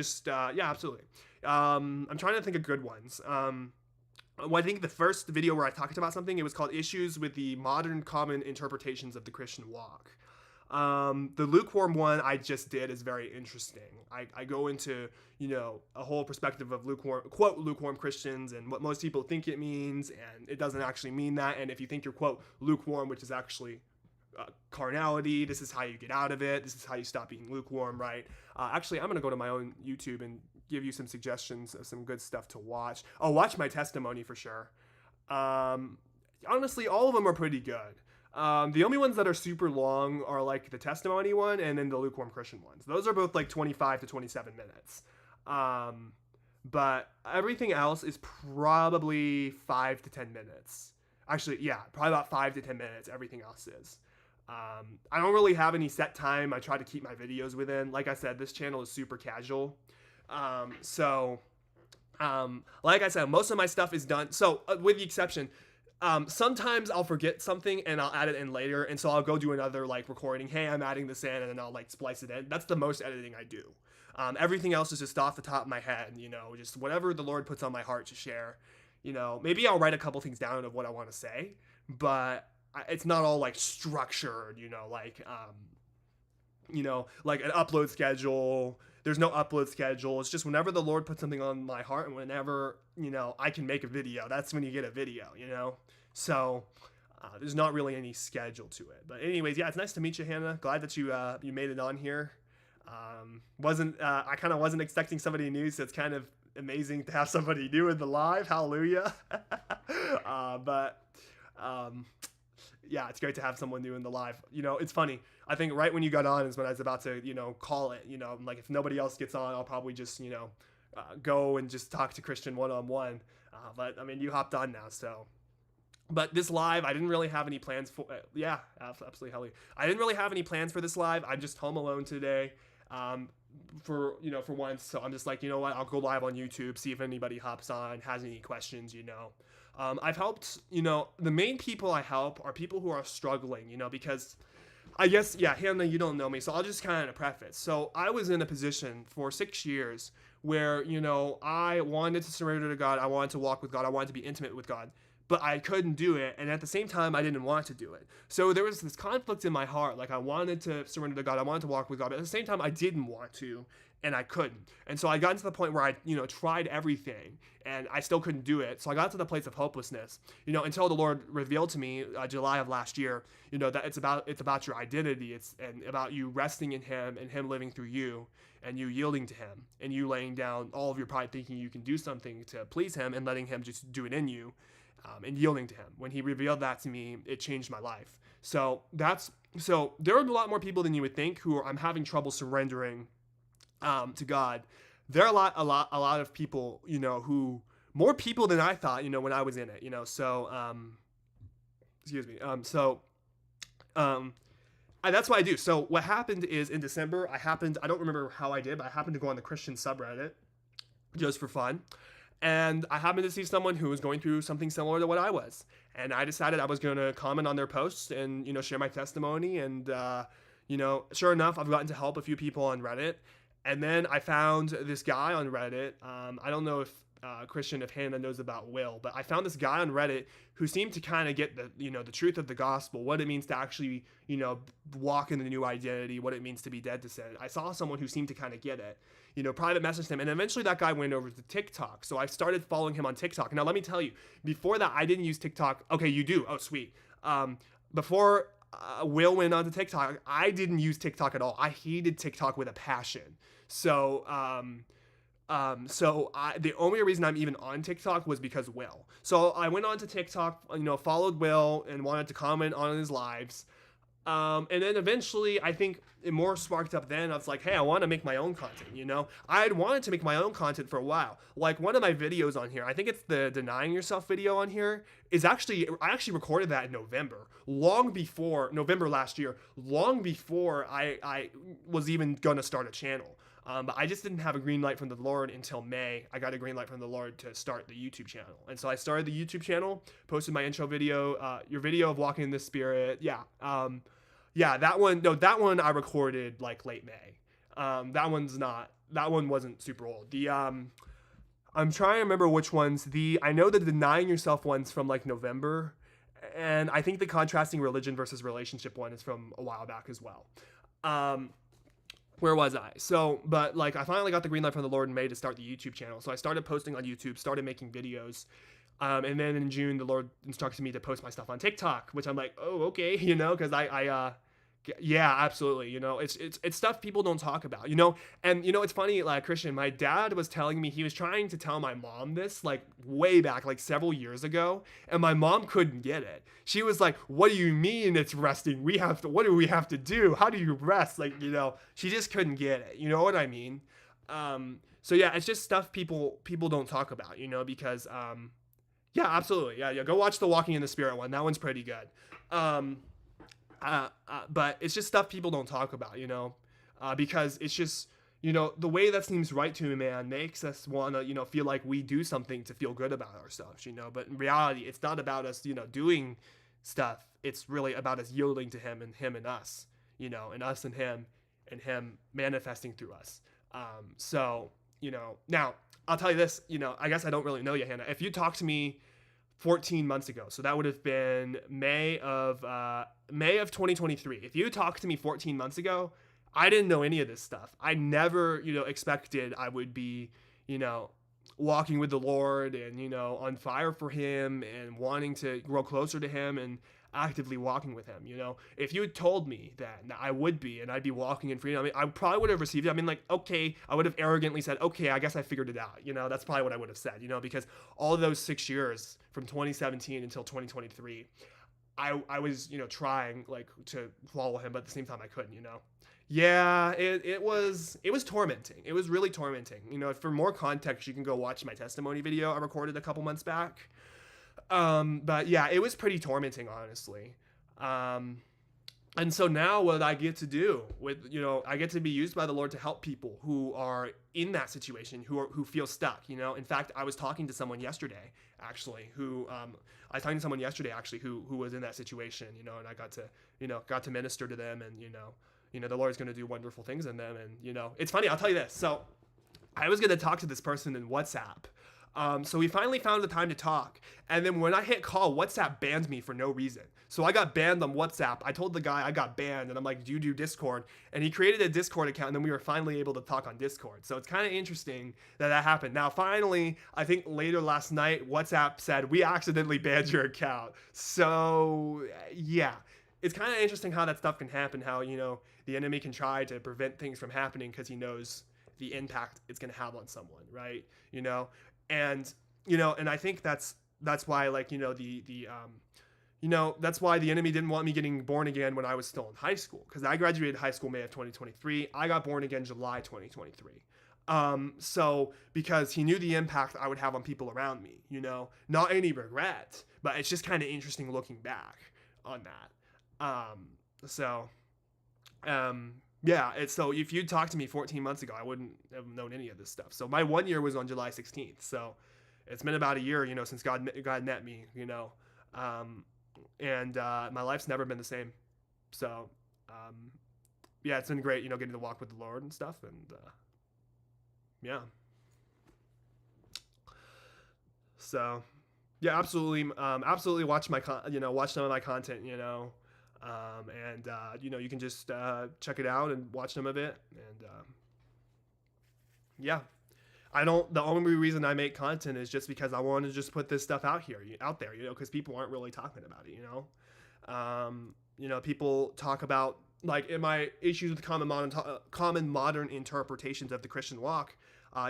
absolutely. I'm trying to think of good ones. I think the first video where I talked about something, it was called Issues with the Modern Common Interpretations of the Christian Walk. The lukewarm one I just did is very interesting. I go into, a whole perspective of quote, lukewarm Christians and what most people think it means, and it doesn't actually mean that. And if you think you're, quote, lukewarm, which is actually carnality, this is how you get out of it. This is how you stop being lukewarm, right? Actually, I'm going to go to my own YouTube and give you some suggestions of some good stuff to watch. Oh, watch my testimony for sure. Honestly, all of them are pretty good. The only ones that are super long are like the testimony one and then the lukewarm Christian ones. Those are both like 25 to 27 minutes. But everything else is probably 5 to 10 minutes. Actually, yeah, probably about 5 to 10 minutes. Everything else is. I don't really have any set time. I try to keep my videos within. Like I said, this channel is super casual. Like I said, most of my stuff is done. So with the exception, sometimes I'll forget something and I'll add it in later. And so I'll go do another like recording. Hey, I'm adding this in, and then I'll like splice it in. That's the most editing I do. Everything else is just off the top of my head, just whatever the Lord puts on my heart to share. Maybe I'll write a couple things down of what I want to say, but it's not all like structured, like an upload schedule. There's no upload schedule. It's just whenever the Lord puts something on my heart, and whenever, I can make a video, that's when you get a video, So there's not really any schedule to it. But anyways, yeah, it's nice to meet you, Hannah. Glad that you made it on here. I kind of wasn't expecting somebody new, so it's kind of amazing to have somebody new in the live. Hallelujah. Yeah, it's great to have someone new in the live. It's funny. I think right when you got on is when I was about to, call it. Like if nobody else gets on, I'll probably just, go and just talk to Christian one-on-one. But I mean, you hopped on now, so. But this live, I didn't really have any plans for. Yeah, absolutely, Helly. I didn't really have any plans for this live. I'm just home alone today, for once. So I'm just like, you know what? I'll go live on YouTube, see if anybody hops on, has any questions. I've helped. The main people I help are people who are struggling. Because I guess, yeah, Hannah, you don't know me, so I'll just kind of preface. So I was in a position for 6 years where, I wanted to surrender to God, I wanted to walk with God, I wanted to be intimate with God, but I couldn't do it, and at the same time, I didn't want to do it. So there was this conflict in my heart, like I wanted to surrender to God, I wanted to walk with God, but at the same time, I didn't want to, and I couldn't. And so I got to the point where I, tried everything, and I still couldn't do it. So I got to the place of hopelessness, until the Lord revealed to me, July of last year, that it's about your identity. It's and about you resting in Him and Him living through you, and you yielding to Him, and you laying down all of your pride, thinking you can do something to please Him, and letting Him just do it in you, and yielding to Him. When He revealed that to me, it changed my life. So there are a lot more people than you would think who I'm having trouble surrendering to God. There are a lot of people, who more people than I thought, when I was in it, so, excuse me. That's what I do. So what happened is in December, I don't remember how I did, but I happened to go on the Christian subreddit just for fun. And I happened to see someone who was going through something similar to what I was. And I decided I was going to comment on their posts and, share my testimony. And, sure enough, I've gotten to help a few people on Reddit. And then I found this guy on Reddit. I don't know if Christian, if Hannah knows about Will, but I found this guy on Reddit who seemed to kind of get the truth of the gospel, what it means to actually, walk in the new identity, what it means to be dead to sin. I saw someone who seemed to kind of get it, private messaged him, and eventually that guy went over to TikTok. So I started following him on TikTok. Now let me tell you, before that, I didn't use TikTok. Okay, you do. Oh, sweet. Before Will went on to TikTok, I didn't use TikTok at all. I hated TikTok with a passion. So, the only reason I'm even on TikTok was because Will. So I went on to TikTok, followed Will and wanted to comment on his lives. And then eventually I think it more sparked up then. I was like, hey, I want to make my own content, I had wanted to make my own content for a while. Like one of my videos on here, I think it's the Denying Yourself video on here, I actually recorded that in November, November last year, long before I was even going to start a channel. But I just didn't have a green light from the Lord until May. I got a green light from the Lord to start the YouTube channel. And so I started the YouTube channel, posted my intro video, your video of walking in the Spirit. Yeah. That one I recorded like late May. That one wasn't super old. I'm trying to remember which ones. I know the Denying Yourself one's from like November. And I think the Contrasting Religion versus Relationship one is from a while back as well. Where was I? So, but like I finally got the green light from the Lord in May to start the YouTube channel. So I started posting on YouTube, started making videos. And then in June, the Lord instructed me to post my stuff on TikTok, which I'm like, oh, okay, because yeah, absolutely. It's stuff people don't talk about, and it's funny, like Christian, my dad was telling me, he was trying to tell my mom this like way back, like several years ago. And my mom couldn't get it. She was like, what do you mean it's resting? What do we have to do? How do you rest? Like, she just couldn't get it. You know what I mean? So yeah, it's just stuff people don't talk about, because, yeah, absolutely. Yeah. Go watch the Walking in the Spirit one. That one's pretty good. But it's just stuff people don't talk about, because it's just, the way that seems right to a man makes us want to, feel like we do something to feel good about ourselves, but in reality, it's not about us, doing stuff. It's really about us yielding to Him and us, and us and Him manifesting through us. So, now I'll tell you this, I guess I don't really know you, Hannah. If you talked to me 14 months ago, so that would have been May of 2023. If you talked to me 14 months ago, I didn't know any of this stuff. I never, expected I would be, walking with the Lord and, on fire for Him and wanting to grow closer to Him and actively walking with Him. If you had told me that I would be, and I'd be walking in freedom, I probably would have received it. Okay, I would have arrogantly said, okay, I guess I figured it out. That's probably what I would have said, because all of those 6 years from 2017 until 2023, I was, trying like to follow him, but at the same time I couldn't, Yeah, it was tormenting. It was really tormenting. For more context, you can go watch my testimony video I recorded a couple months back. But yeah, it was pretty tormenting, honestly. And so now what I get to do I get to be used by the Lord to help people who are in that situation, who feel stuck. In fact, I was talking to someone yesterday, actually, who was in that situation, and I got to minister to them, and the Lord's going to do wonderful things in them. And it's funny, I'll tell you this. So I was going to talk to this person in WhatsApp. So we finally found the time to talk. And then when I hit call, WhatsApp banned me for no reason. So I got banned on WhatsApp. I told the guy I got banned, and I'm like, do you do Discord? And he created a Discord account, and then we were finally able to talk on Discord. So it's kind of interesting that happened. Now, finally, I think later last night, WhatsApp said, we accidentally banned your account. So, yeah. It's kind of interesting how that stuff can happen, how, the enemy can try to prevent things from happening because he knows the impact it's going to have on someone, right? And and I think that's why, like, that's why the enemy didn't want me getting born again when I was still in high school, because I graduated high school May of 2023. I got born again July 2023. So because he knew the impact I would have on people around me, not any regret, but it's just kind of interesting looking back on that. Yeah, so if you'd talked to me 14 months ago, I wouldn't have known any of this stuff. So my 1 year was on July 16th. So it's been about a year, since God met me, and my life's never been the same. So, yeah, it's been great, getting to walk with the Lord and stuff. And, yeah. So, yeah, absolutely watch watch some of my content, and you can just check it out and watch some of it. And yeah, the only reason I make content is just because I want to just put this stuff out there, because people aren't really talking about it. People talk about, like, in my issues with common modern interpretations of the Christian walk.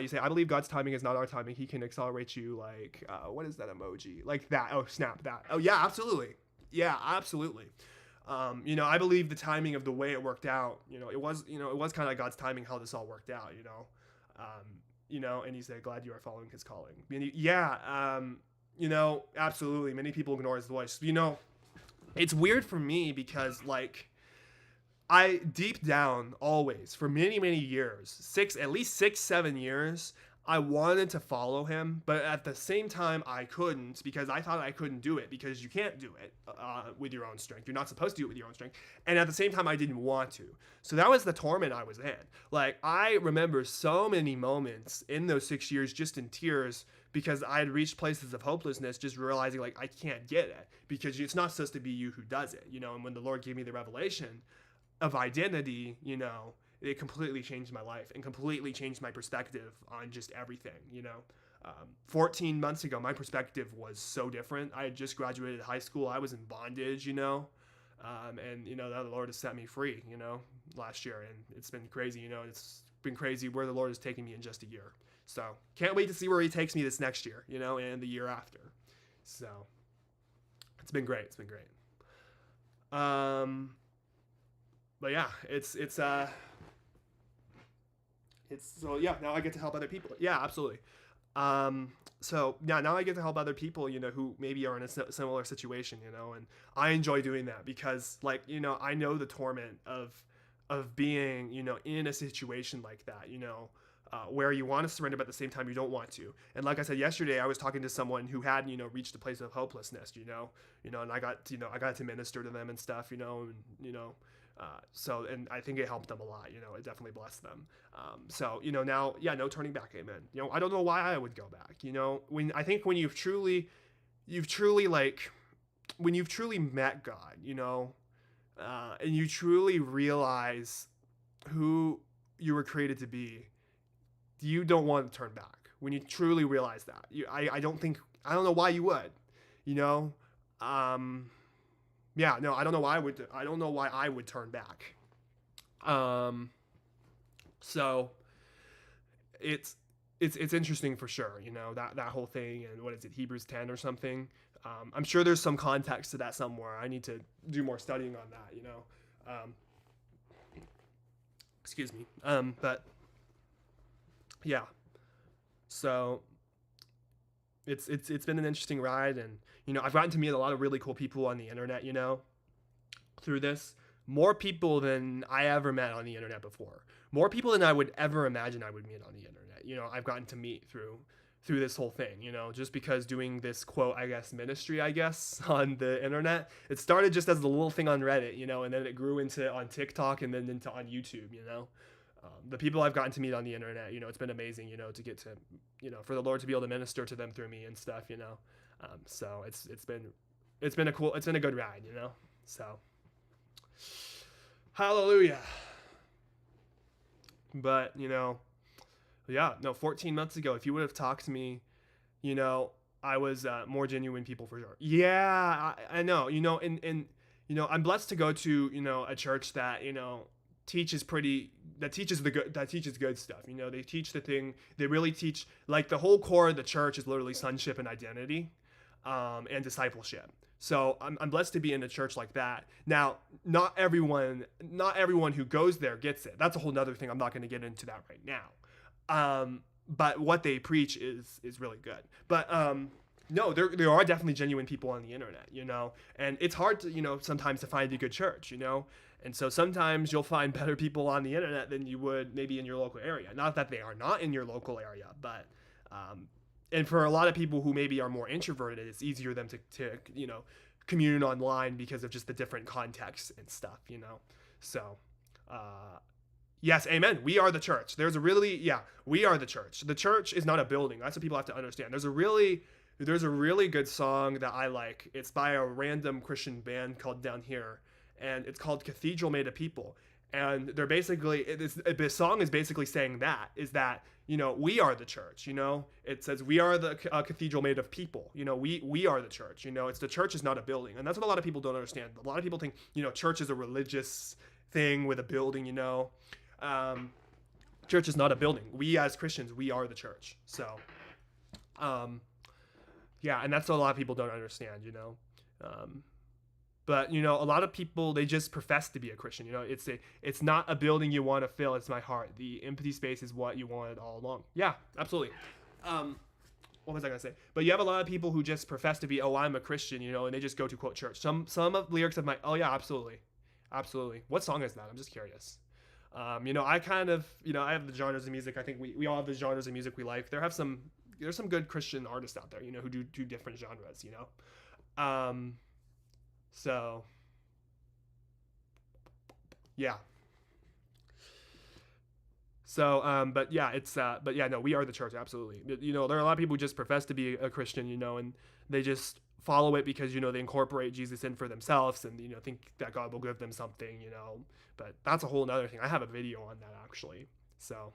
You say, I believe God's timing is not our timing. He can accelerate you, like, what is that emoji? Like that. Oh, snap, that. Oh, yeah, absolutely. Yeah, absolutely. I believe the timing of the way it worked out, it was kind of God's timing, how this all worked out, and he said, glad you are following his calling. Absolutely. Many people ignore his voice. It's weird for me because, like, I deep down always, for many, many years, at least 6-7 years, I wanted to follow him, but at the same time, I couldn't, because I thought I couldn't do it, because you can't do it with your own strength. You're not supposed to do it with your own strength. And at the same time, I didn't want to. So that was the torment I was in. Like, I remember so many moments in those 6 years just in tears, because I had reached places of hopelessness, just realizing, like, I can't get it, because it's not supposed to be you who does it, and when the Lord gave me the revelation of identity, it completely changed my life and completely changed my perspective on just everything. 14 months ago, my perspective was so different. I had just graduated high school. I was in bondage, and the Lord has set me free, last year. And it's been crazy, it's been crazy where the Lord has taken me in just a year. So can't wait to see where he takes me this next year, and the year after. So it's been great. It's been great. But yeah, it's so yeah, now I get to help other people. Yeah, absolutely. So yeah, now I get to help other people, who maybe are in a similar situation, and I enjoy doing that because, like, I know the torment of being, in a situation like that, where you want to surrender, but at the same time you don't want to. And like I said yesterday, I was talking to someone who had, reached a place of hopelessness, and I got to minister to them and stuff, and so, and I think it helped them a lot, it definitely blessed them. So, now, yeah, no turning back. Amen. I don't know why I would go back, when you've truly met God, and you truly realize who you were created to be, you don't want to turn back. When you truly realize that, I don't know why you would, yeah, no, I don't know why I would turn back. So it's interesting for sure, that whole thing. And what is it, Hebrews 10 or something? I'm sure there's some context to that somewhere. I need to do more studying on that, excuse me. But yeah, so it's been an interesting ride, and I've gotten to meet a lot of really cool people on the internet, through this. More people than I ever met on the internet before. More people than I would ever imagine I would meet on the internet. I've gotten to meet through this whole thing, just because doing this quote, I guess, ministry, I guess, on the internet. It started just as a little thing on Reddit, and then it grew into on TikTok and then into on YouTube, the people I've gotten to meet on the internet, it's been amazing, to get to, for the Lord to be able to minister to them through me and stuff, so it's been a good ride, so hallelujah. But, yeah, no, 14 months ago, if you would have talked to me, I was more genuine people for sure. Yeah, I know, and I'm blessed to go to, a church that, teaches good stuff. They teach the thing, they really teach, like, the whole core of the church is literally sonship and identity, and discipleship. So I'm blessed to be in a church like that. Now, not everyone who goes there gets it. That's a whole nother thing. I'm not going to get into that right now. But what they preach is really good. But no, there are definitely genuine people on the internet, and it's hard to, sometimes to find a good church, and so sometimes you'll find better people on the internet than you would maybe in your local area. Not that they are not in your local area, but and for a lot of people who maybe are more introverted, it's easier for them to commune online because of just the different contexts and stuff, So, yes, amen. We are the church. We are the church. The church is not a building. That's what people have to understand. There's a really good song that I like. It's by a random Christian band called Down Here, and it's called Cathedral Made of People. And they're basically, the song is basically saying that we are the church, it says we are the cathedral made of people, we are the church, it's the church is not a building. And that's what a lot of people don't understand. A lot of people think, church is a religious thing with a building, church is not a building. We as Christians, we are the church. So, yeah, and that's what a lot of people don't understand, but, a lot of people, they just profess to be a Christian. It's not a building you want to fill. It's my heart. The empty space is what you wanted all along. Yeah, absolutely. What was I going to say? But you have a lot of people who just profess to be, I'm a Christian, and they just go to quote church. Some of the lyrics of my, oh yeah, absolutely. Absolutely. What song is that? I'm just curious. I kind of, I have the genres of music. I think we all have the genres of music we like. There's some good Christian artists out there, who do different genres, So, yeah. So, but yeah, no, we are the church, absolutely. There are a lot of people who just profess to be a Christian, and they just follow it because, they incorporate Jesus in for themselves and, think that God will give them something, but that's a whole nother thing. I have a video on that, actually. So,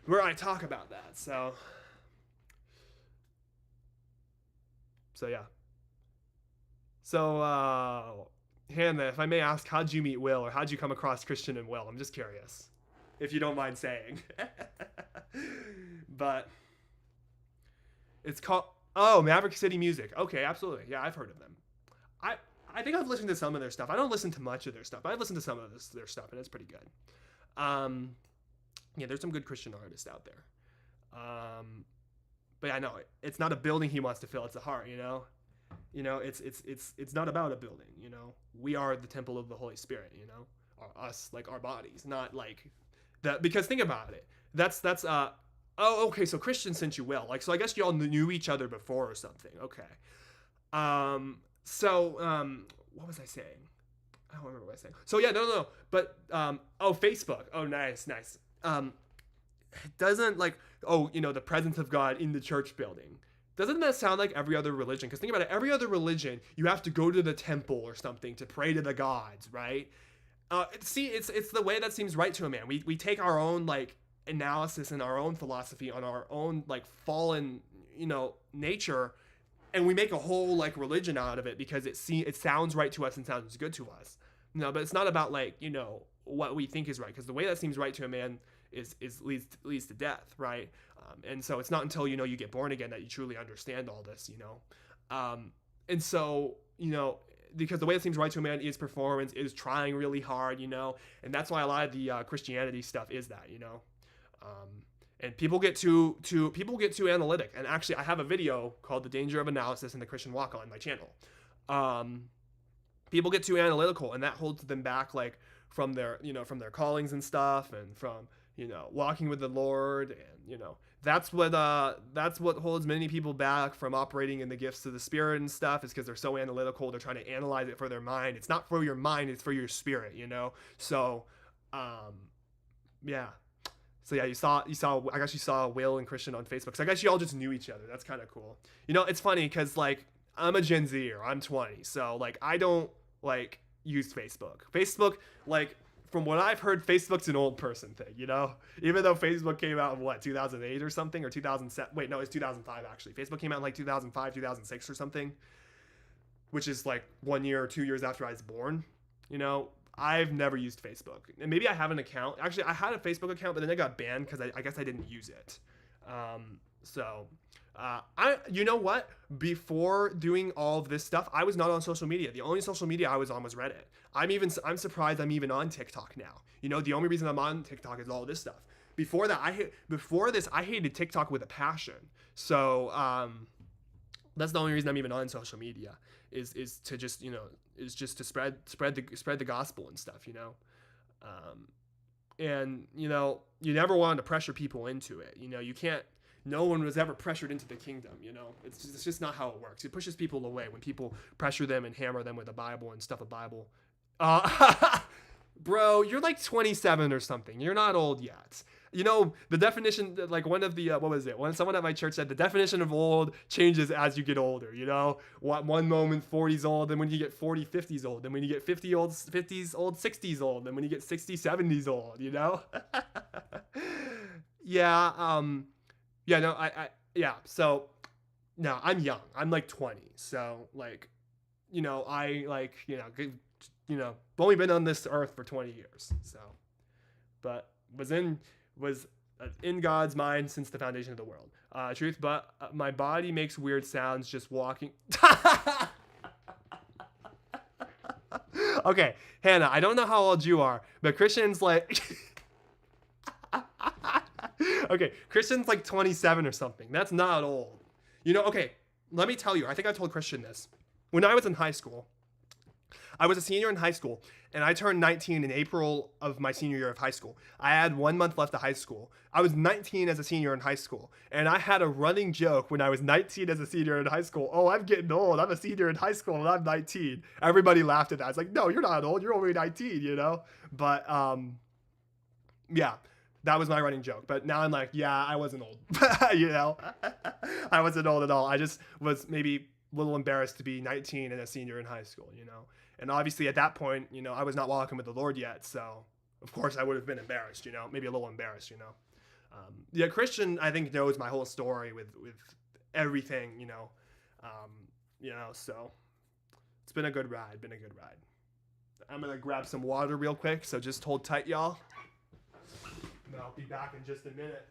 where I talk about that. So yeah. So, Hannah, if I may ask, how'd you meet Will, or how'd you come across Christian and Will? I'm just curious, if you don't mind saying. But it's called, Maverick City Music. Okay, absolutely. Yeah, I've heard of them. I think I've listened to some of their stuff. I don't listen to much of their stuff, but I've listened to some of their stuff, and it's pretty good. Yeah, there's some good Christian artists out there. But yeah, no, it's not a building he wants to fill. It's a heart, it's not about a building, we are the temple of the Holy Spirit, us, like our bodies, not like that, because think about it. That's okay. So Christian sent you Will, so I guess y'all knew each other before or something. Okay. What was I saying? I don't remember what I was saying. So yeah, no. But, Facebook. Oh, nice. It doesn't the presence of God in the church building. Doesn't that sound like every other religion? Because think about it, every other religion, you have to go to the temple or something to pray to the gods, right? It's the way that seems right to a man. We take our own, analysis and our own philosophy on our own, fallen, nature, and we make a whole, religion out of it because it sounds right to us and sounds good to us. But it's not about, what we think is right, because the way that seems right to a man is leads to death, right? And so it's not until you get born again that you truly understand all this, And so, because the way it seems right to a man is performance, is trying really hard, and that's why a lot of the Christianity stuff is that, and people get too analytic. And actually, I have a video called "The Danger of Analysis in the Christian Walk" on my channel. People get too analytical, and that holds them back, like from their callings and stuff, and from walking with the Lord, and that's what holds many people back from operating in the gifts of the Spirit and stuff, is because they're so analytical. They're trying to analyze it for their mind. It's not for your mind, it's for your spirit, So, yeah. So yeah, you saw. I guess you saw Will and Christian on Facebook. So I guess you all just knew each other. That's kind of cool. It's funny because like I'm a Gen Zer. I'm 20, so like I don't like use Facebook. Facebook, like from what I've heard, Facebook's an old person thing. Even though Facebook came out in 2008 or something, or 2007. Wait, no, it's 2005 actually. Facebook came out in like 2005, 2006 or something, which is like 1 year or 2 years after I was born. I've never used Facebook, and maybe I have an account. Actually, I had a Facebook account, but then I got banned because I guess I didn't use it. You know what? Before doing all of this stuff, I was not on social media. The only social media I was on was Reddit. I'm surprised I'm even on TikTok now. The only reason I'm on TikTok is all this stuff. Before this, I hated TikTok with a passion. So that's the only reason I'm even on social media is to just to spread the gospel and stuff. And you never wanted to pressure people into it. You can't. No one was ever pressured into the kingdom, It's just not how it works. It pushes people away when people pressure them and hammer them with the Bible and stuff. A Bible. Bro, you're like 27 or something. You're not old yet. The definition, like one of the, what was it? When someone at my church said the definition of old changes as you get older, One moment 40's old, then when you get 40, 50's old, then when you get 50 old, 50's old, 60's old, then when you get 60, 70's old, Yeah, yeah, no, yeah, so, no, I'm young. I'm like 20, so, like, only been on this earth for 20 years, so, but was in God's mind since the foundation of the world. Truth, but my body makes weird sounds just walking. Okay, Hannah, I don't know how old you are, but Christian's like... Okay, Christian's like 27 or something. That's not old. Okay, let me tell you. I think I told Christian this. When I was in high school, I was a senior in high school, and I turned 19 in April of my senior year of high school. I had 1 month left of high school. I was 19 as a senior in high school, and I had a running joke when I was 19 as a senior in high school. Oh, I'm getting old. I'm a senior in high school, and I'm 19. Everybody laughed at that. It's like, no, you're not old. You're only 19, But, yeah. That was my running joke. But now I'm like, yeah, I wasn't old. I wasn't old at all. I just was maybe a little embarrassed to be 19 and a senior in high school, And obviously at that point, I was not walking with the Lord yet. So, of course, I would have been embarrassed, maybe a little embarrassed, Yeah, Christian, I think, knows my whole story with everything, So it's been a good ride. I'm going to grab some water real quick. So just hold tight, y'all. I'll be back in just a minute.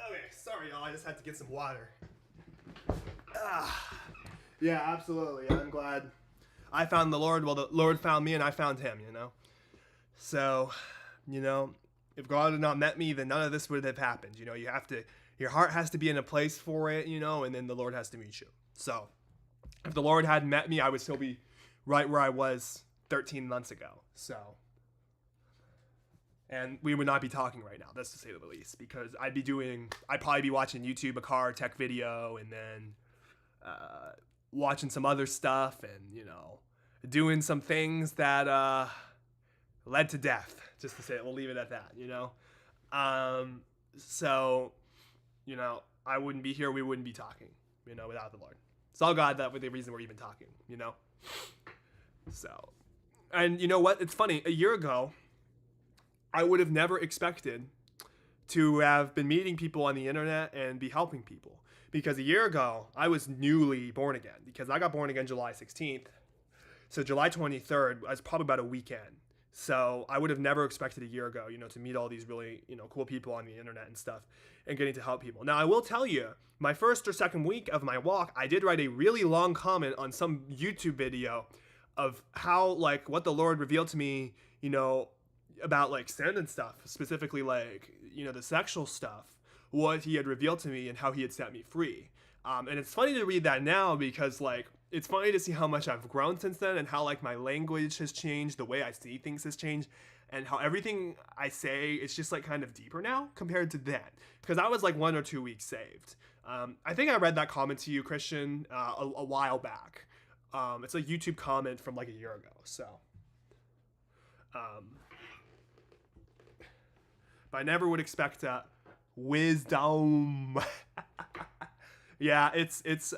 Okay, sorry, y'all. I just had to get some water. Yeah, absolutely. I'm glad I found the Lord, well, the Lord found me, and I found him, So, if God had not met me, then none of this would have happened. Your heart has to be in a place for it, and then the Lord has to meet you. So, if the Lord hadn't met me, I would still be right where I was 13 months ago. So, and we would not be talking right now, that's to say the least, because I'd probably be watching YouTube, a car tech video, and then watching some other stuff, and doing some things that led to death, just to say it. We'll leave it at that. So I wouldn't be here, we wouldn't be talking, without the Lord. It's all God that was the reason we're even talking. So, and you know what, it's funny, a year ago I would have never expected to have been meeting people on the internet and be helping people. Because a year ago, I was newly born again. Because I got born again July 16th. So July 23rd was probably about a weekend. So I would have never expected a year ago, to meet all these really, cool people on the internet and stuff and getting to help people. Now, I will tell you, my first or second week of my walk, I did write a really long comment on some YouTube video of how, what the Lord revealed to me, about, sin and stuff, specifically, the sexual stuff, what he had revealed to me and how he had set me free. And it's funny to read that now because, it's funny to see how much I've grown since then and how, my language has changed, the way I see things has changed, and how everything I say is just, kind of deeper now compared to then. Because I was, 1 or 2 weeks saved. I think I read that comment to you, Christian, a while back. It's a YouTube comment from, a year ago, so... but I never would expect wisdom. Yeah, it's it's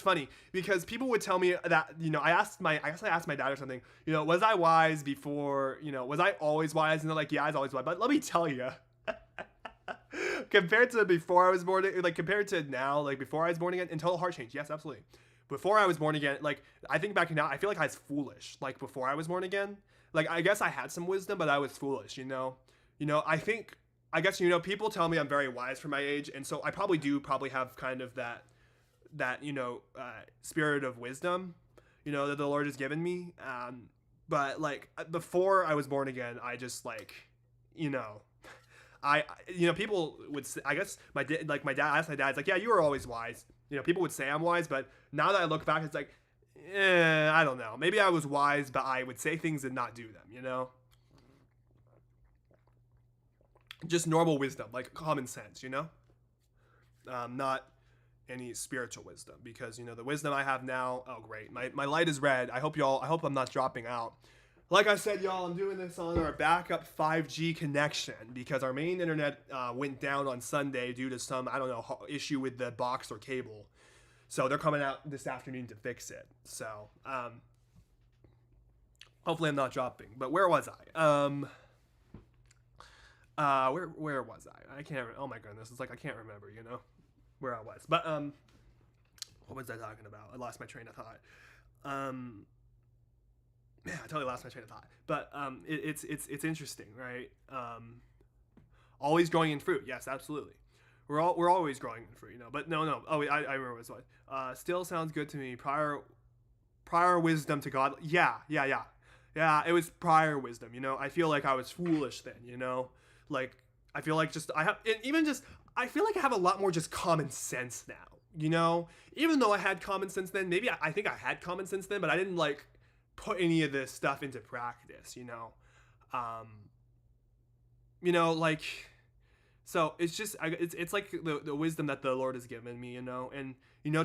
funny because people would tell me that, I asked my dad or something, was I wise before, was I always wise? And they're like, yeah, I was always wise. But let me tell you, compared to before I was born, compared to now, before I was born again, in total heart change. Yes, absolutely. Before I was born again, I think back now, I feel like I was foolish, before I was born again. I guess I had some wisdom, but I was foolish, I guess, people tell me I'm very wise for my age, and so I probably have kind of that spirit of wisdom, that the Lord has given me. But, before I was born again, I just, people would say, I guess, my dad, I asked my dad, it's yeah, you were always wise. People would say I'm wise, but now that I look back, it's I don't know. Maybe I was wise, but I would say things and not do them, Just normal wisdom, common sense, Not any spiritual wisdom, because, the wisdom I have now, oh, great. My light is red. I hope I'm not dropping out. Like I said, y'all, I'm doing this on our backup 5G connection because our main internet went down on Sunday due to some, I don't know, issue with the box or cable. So they're coming out this afternoon to fix it. So, hopefully I'm not dropping. But where was I? Where was I? I can't. Oh my goodness! It's I can't remember. Where I was. But what was I talking about? I lost my train of thought. Yeah, I totally lost my train of thought. But it's interesting, right? Always growing in fruit. Yes, absolutely. We're always growing in fruit, But no. Oh, I remember what it was. Still sounds good to me. Prior wisdom to God. Yeah. It was prior wisdom. I feel like I was foolish then. I feel like I feel like I have a lot more just common sense now. Even though I had common sense then, maybe I think I had common sense then, but I didn't put any of this stuff into practice. So it's just, it's the wisdom that the Lord has given me, and,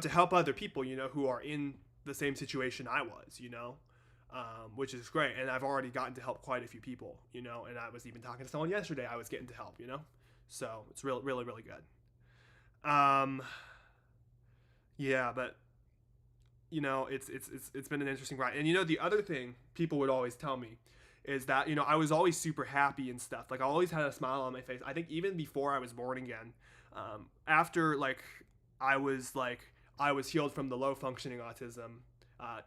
to help other people, who are in the same situation I was, which is great. And I've already gotten to help quite a few people, and I was even talking to someone yesterday I was getting to help, so it's really, really, really good. Yeah, but it's been an interesting ride. And the other thing people would always tell me is that, I was always super happy and stuff. I always had a smile on my face. I think even before I was born again, after I was healed from the low functioning autism.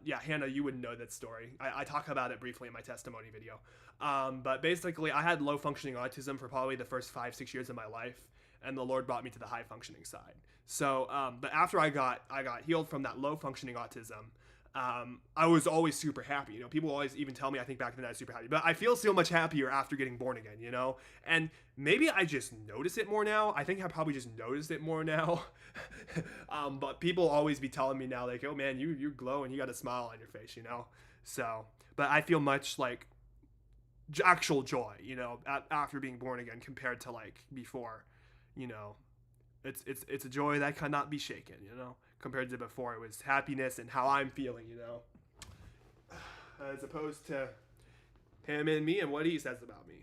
Yeah, Hannah, you wouldn't know that story. I talk about it briefly in my testimony video. But basically I had low functioning autism for probably the first 5-6 years of my life. And the Lord brought me to the high functioning side. So, but after I got healed from that low functioning autism, I was always super happy. You know, people always even tell me I think back then I was super happy, but I feel so much happier after getting born again. You know, and maybe I just notice it more now. I think I probably just noticed it more now. But people always be telling me now, like, oh man, you glow and you got a smile on your face. You know, so but I feel much like actual joy. You know, after being born again compared to like before. You know, it's a joy that cannot be shaken, you know, compared to before. It was happiness and how I'm feeling, you know, as opposed to him and me and what he says about me.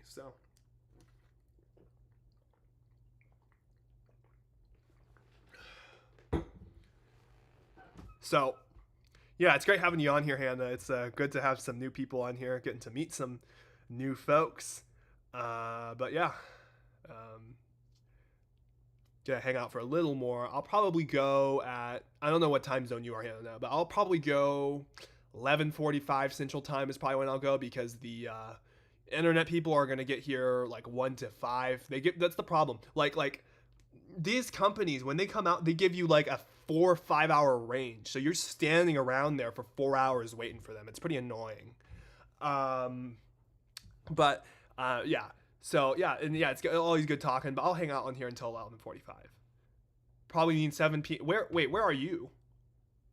So yeah, it's great having you on here, Hannah. It's good to have some new people on here, getting to meet some new folks. But yeah, um, gonna hang out for a little more. I'll probably go at, I don't know what time zone you are here now, but I'll probably go 11:45 Central Time is probably when I'll go, because the internet people are gonna get here like 1 to 5. That's the problem. Like these companies, when they come out, they give you like a 4 or 5 hour range, so you're standing around there for 4 hours waiting for them. It's pretty annoying. Um, but yeah. So yeah, and yeah, it's always good talking. But I'll hang out on here until 11:45. Probably means 7 p.m. Where are you?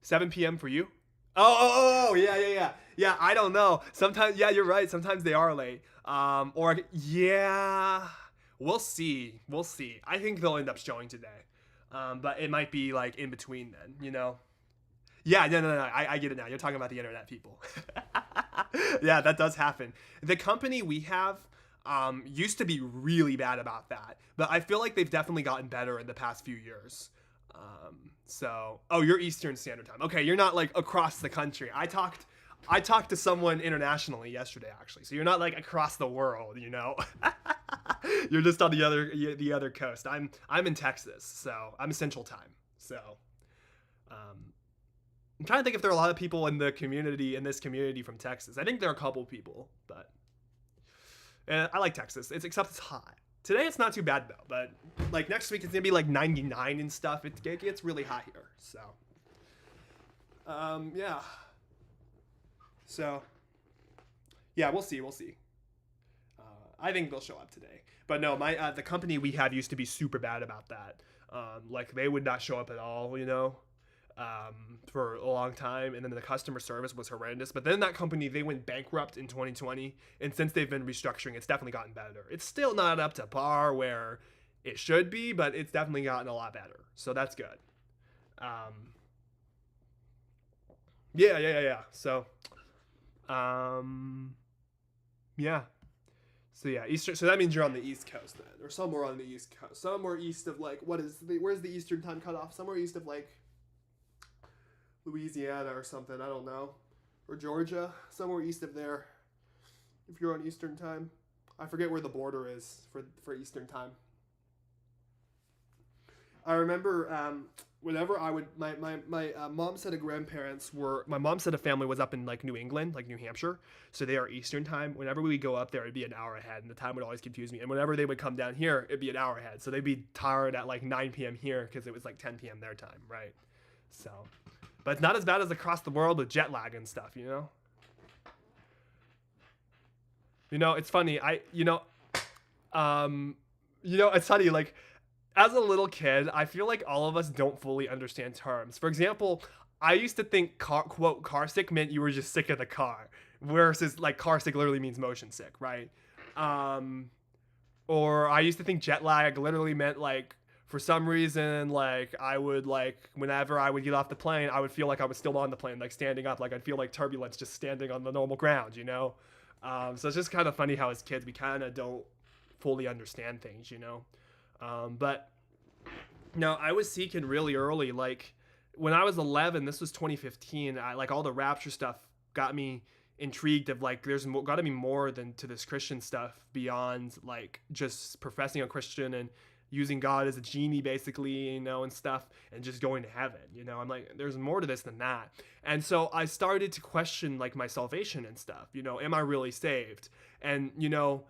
7 p.m. for you? Yeah. Yeah, I don't know. Sometimes, yeah, you're right. Sometimes they are late. Or yeah, we'll see. We'll see. I think they'll end up showing today. But it might be like in between then. You know. Yeah, no. I get it now. You're talking about the internet people. Yeah, that does happen. The company we have used to be really bad about that, but I feel like they've definitely gotten better in the past few years. Oh, you're Eastern Standard Time. Okay, you're not like across the country. I talked to someone internationally yesterday, actually. So you're not like across the world, you know. You're just on the other coast. I'm in Texas, so I'm Central Time. So, I'm trying to think if there are a lot of people in this community from Texas. I think there are a couple people, but I like Texas. Except it's hot. Today it's not too bad though, but like next week it's gonna be like 99 and stuff. It gets really hot here. So, yeah. So, yeah, we'll see. I think they'll show up today. But no, the company we have used to be super bad about that. Like they would not show up at all, you know, for a long time, and then the customer service was horrendous. But then that company, they went bankrupt in 2020, and since they've been restructuring, it's definitely gotten better. It's still not up to par where it should be, but it's definitely gotten a lot better. So that's good. Yeah. So, yeah. So yeah, Eastern. So that means you're on the East Coast then, or somewhere on the East Coast, somewhere east of like where's the Eastern time cutoff? Somewhere east of like Louisiana or something. I don't know, or Georgia, somewhere east of there. If you're on Eastern time, I forget where the border is for Eastern time. I remember whenever I would my mom's set of grandparents were my mom's set of family was up in like New England, like New Hampshire, so they are Eastern time. Whenever we would go up there, it'd be an hour ahead, and the time would always confuse me. And whenever they would come down here, it'd be an hour ahead, so they'd be tired at like 9 p.m. here because it was like 10 p.m. their time, right? So, but it's not as bad as across the world with jet lag and stuff, you know. You know, it's funny. It's funny like as a little kid, I feel like all of us don't fully understand terms. For example, I used to think quote car sick meant you were just sick of the car, versus like car sick literally means motion sick, right? Um, or I used to think jet lag literally meant like for some reason like I would like whenever I would get off the plane, I would feel like I was still on the plane, like standing up, like I'd feel like turbulence just standing on the normal ground, you know? So it's just kind of funny how as kids we kind of don't fully understand things, you know? But no, I was seeking really early. Like when I was 11, this was 2015. I like all the rapture stuff got me intrigued of like there's got to be more than to this Christian stuff beyond like just professing a Christian and using God as a genie basically, you know, and stuff, and just going to heaven, you know. I'm like there's more to this than that. And so I started to question like my salvation and stuff, you know, am I really saved? And you know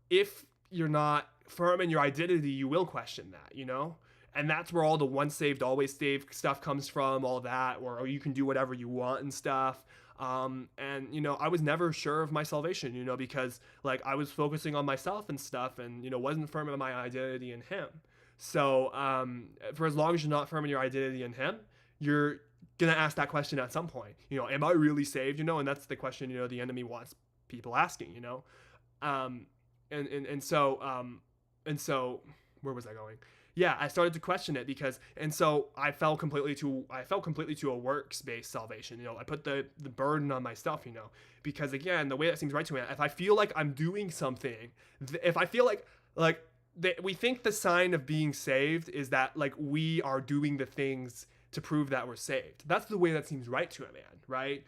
if you're not firm in your identity, you will question that, you know. And that's where all the once saved, always saved stuff comes from, all that, or you can do whatever you want and stuff. And, you know, I was never sure of my salvation, you know, because like I was focusing on myself and stuff and, you know, wasn't firm in my identity in him. So for as long as you're not firm in your identity in him, you're going to ask that question at some point, you know, am I really saved? You know, and that's the question, you know, the enemy wants people asking, you know? And so where was I going? Yeah, I started to question it because, and so I fell completely to a works-based salvation. You know, I put the burden on myself, you know, because again, the way that seems right to me, if I feel like I'm doing something, if I feel like we think the sign of being saved is that like we are doing the things to prove that we're saved. That's the way that seems right to a man, right?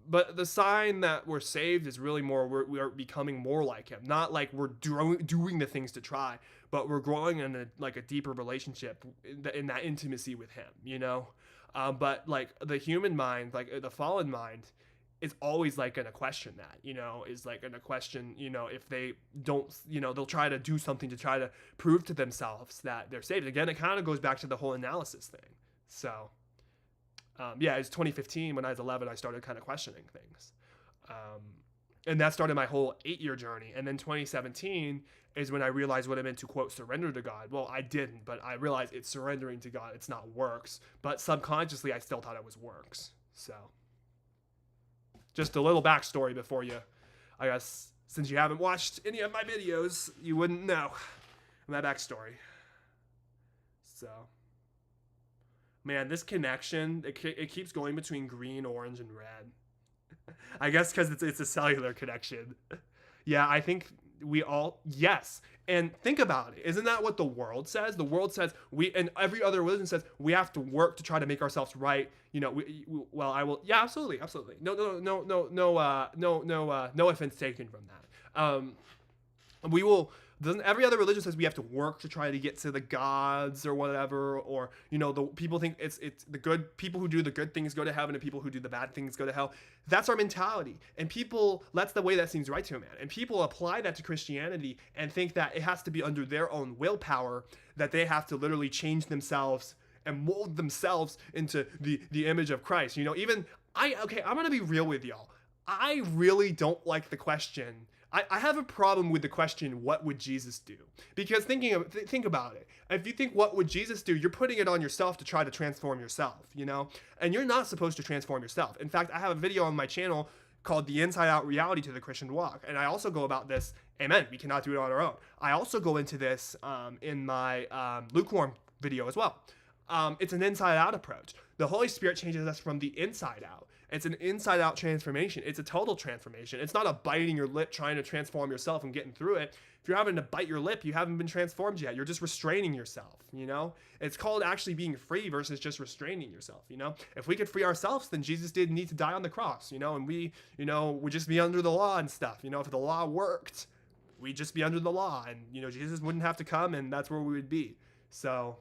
But the sign that we're saved is really more we are becoming more like him. Not like we're doing the things to try, but we're growing in a deeper relationship in that intimacy with him, you know? But like the human mind, like the fallen mind, is always like gonna question that, you know, is like gonna question, you know, if they don't, you know, they'll try to do something to try to prove to themselves that they're saved. Again, it kind of goes back to the whole analysis thing. So yeah, it's 2015 when I was 11, I started kind of questioning things. And that started my whole 8-year journey. And then 2017 is when I realized what it meant to, quote, surrender to God. Well, I didn't, but I realized it's surrendering to God. It's not works. But subconsciously, I still thought it was works. So just a little backstory before you, I guess, since you haven't watched any of my videos, you wouldn't know my backstory. So, man, this connection, it keeps going between green, orange, and red. I guess because it's a cellular connection. Yeah, I think we all, yes. And think about it. Isn't that what the world says? The world says and every other religion says we have to work to try to make ourselves right. You know, well, I will. Yeah, absolutely. No offense taken from that. We will. Doesn't every other religion says we have to work to try to get to the gods or whatever, or you know, the people think it's the good people who do the good things go to heaven and people who do the bad things go to hell. That's our mentality, and that's the way that seems right to a man. And people apply that to Christianity and think that it has to be under their own willpower, that they have to literally change themselves and mold themselves into the image of Christ. You know, I'm gonna be real with y'all. I really don't like the question. I have a problem with the question, what would Jesus do? Because think about it. If you think, what would Jesus do? You're putting it on yourself to try to transform yourself, you know? And you're not supposed to transform yourself. In fact, I have a video on my channel called The Inside Out Reality to the Christian Walk. And I also go about this, amen, we cannot do it on our own. I also go into this in my lukewarm video as well. It's an inside out approach. The Holy Spirit changes us from the inside out. It's an inside out transformation. It's a total transformation. It's not a biting your lip trying to transform yourself and getting through it. If you're having to bite your lip, you haven't been transformed yet. You're just restraining yourself, you know? It's called actually being free versus just restraining yourself, you know? If we could free ourselves, then Jesus didn't need to die on the cross, you know? And we, you know, would just be under the law and stuff. You know, if the law worked, we'd just be under the law and, you know, Jesus wouldn't have to come and that's where we would be. So,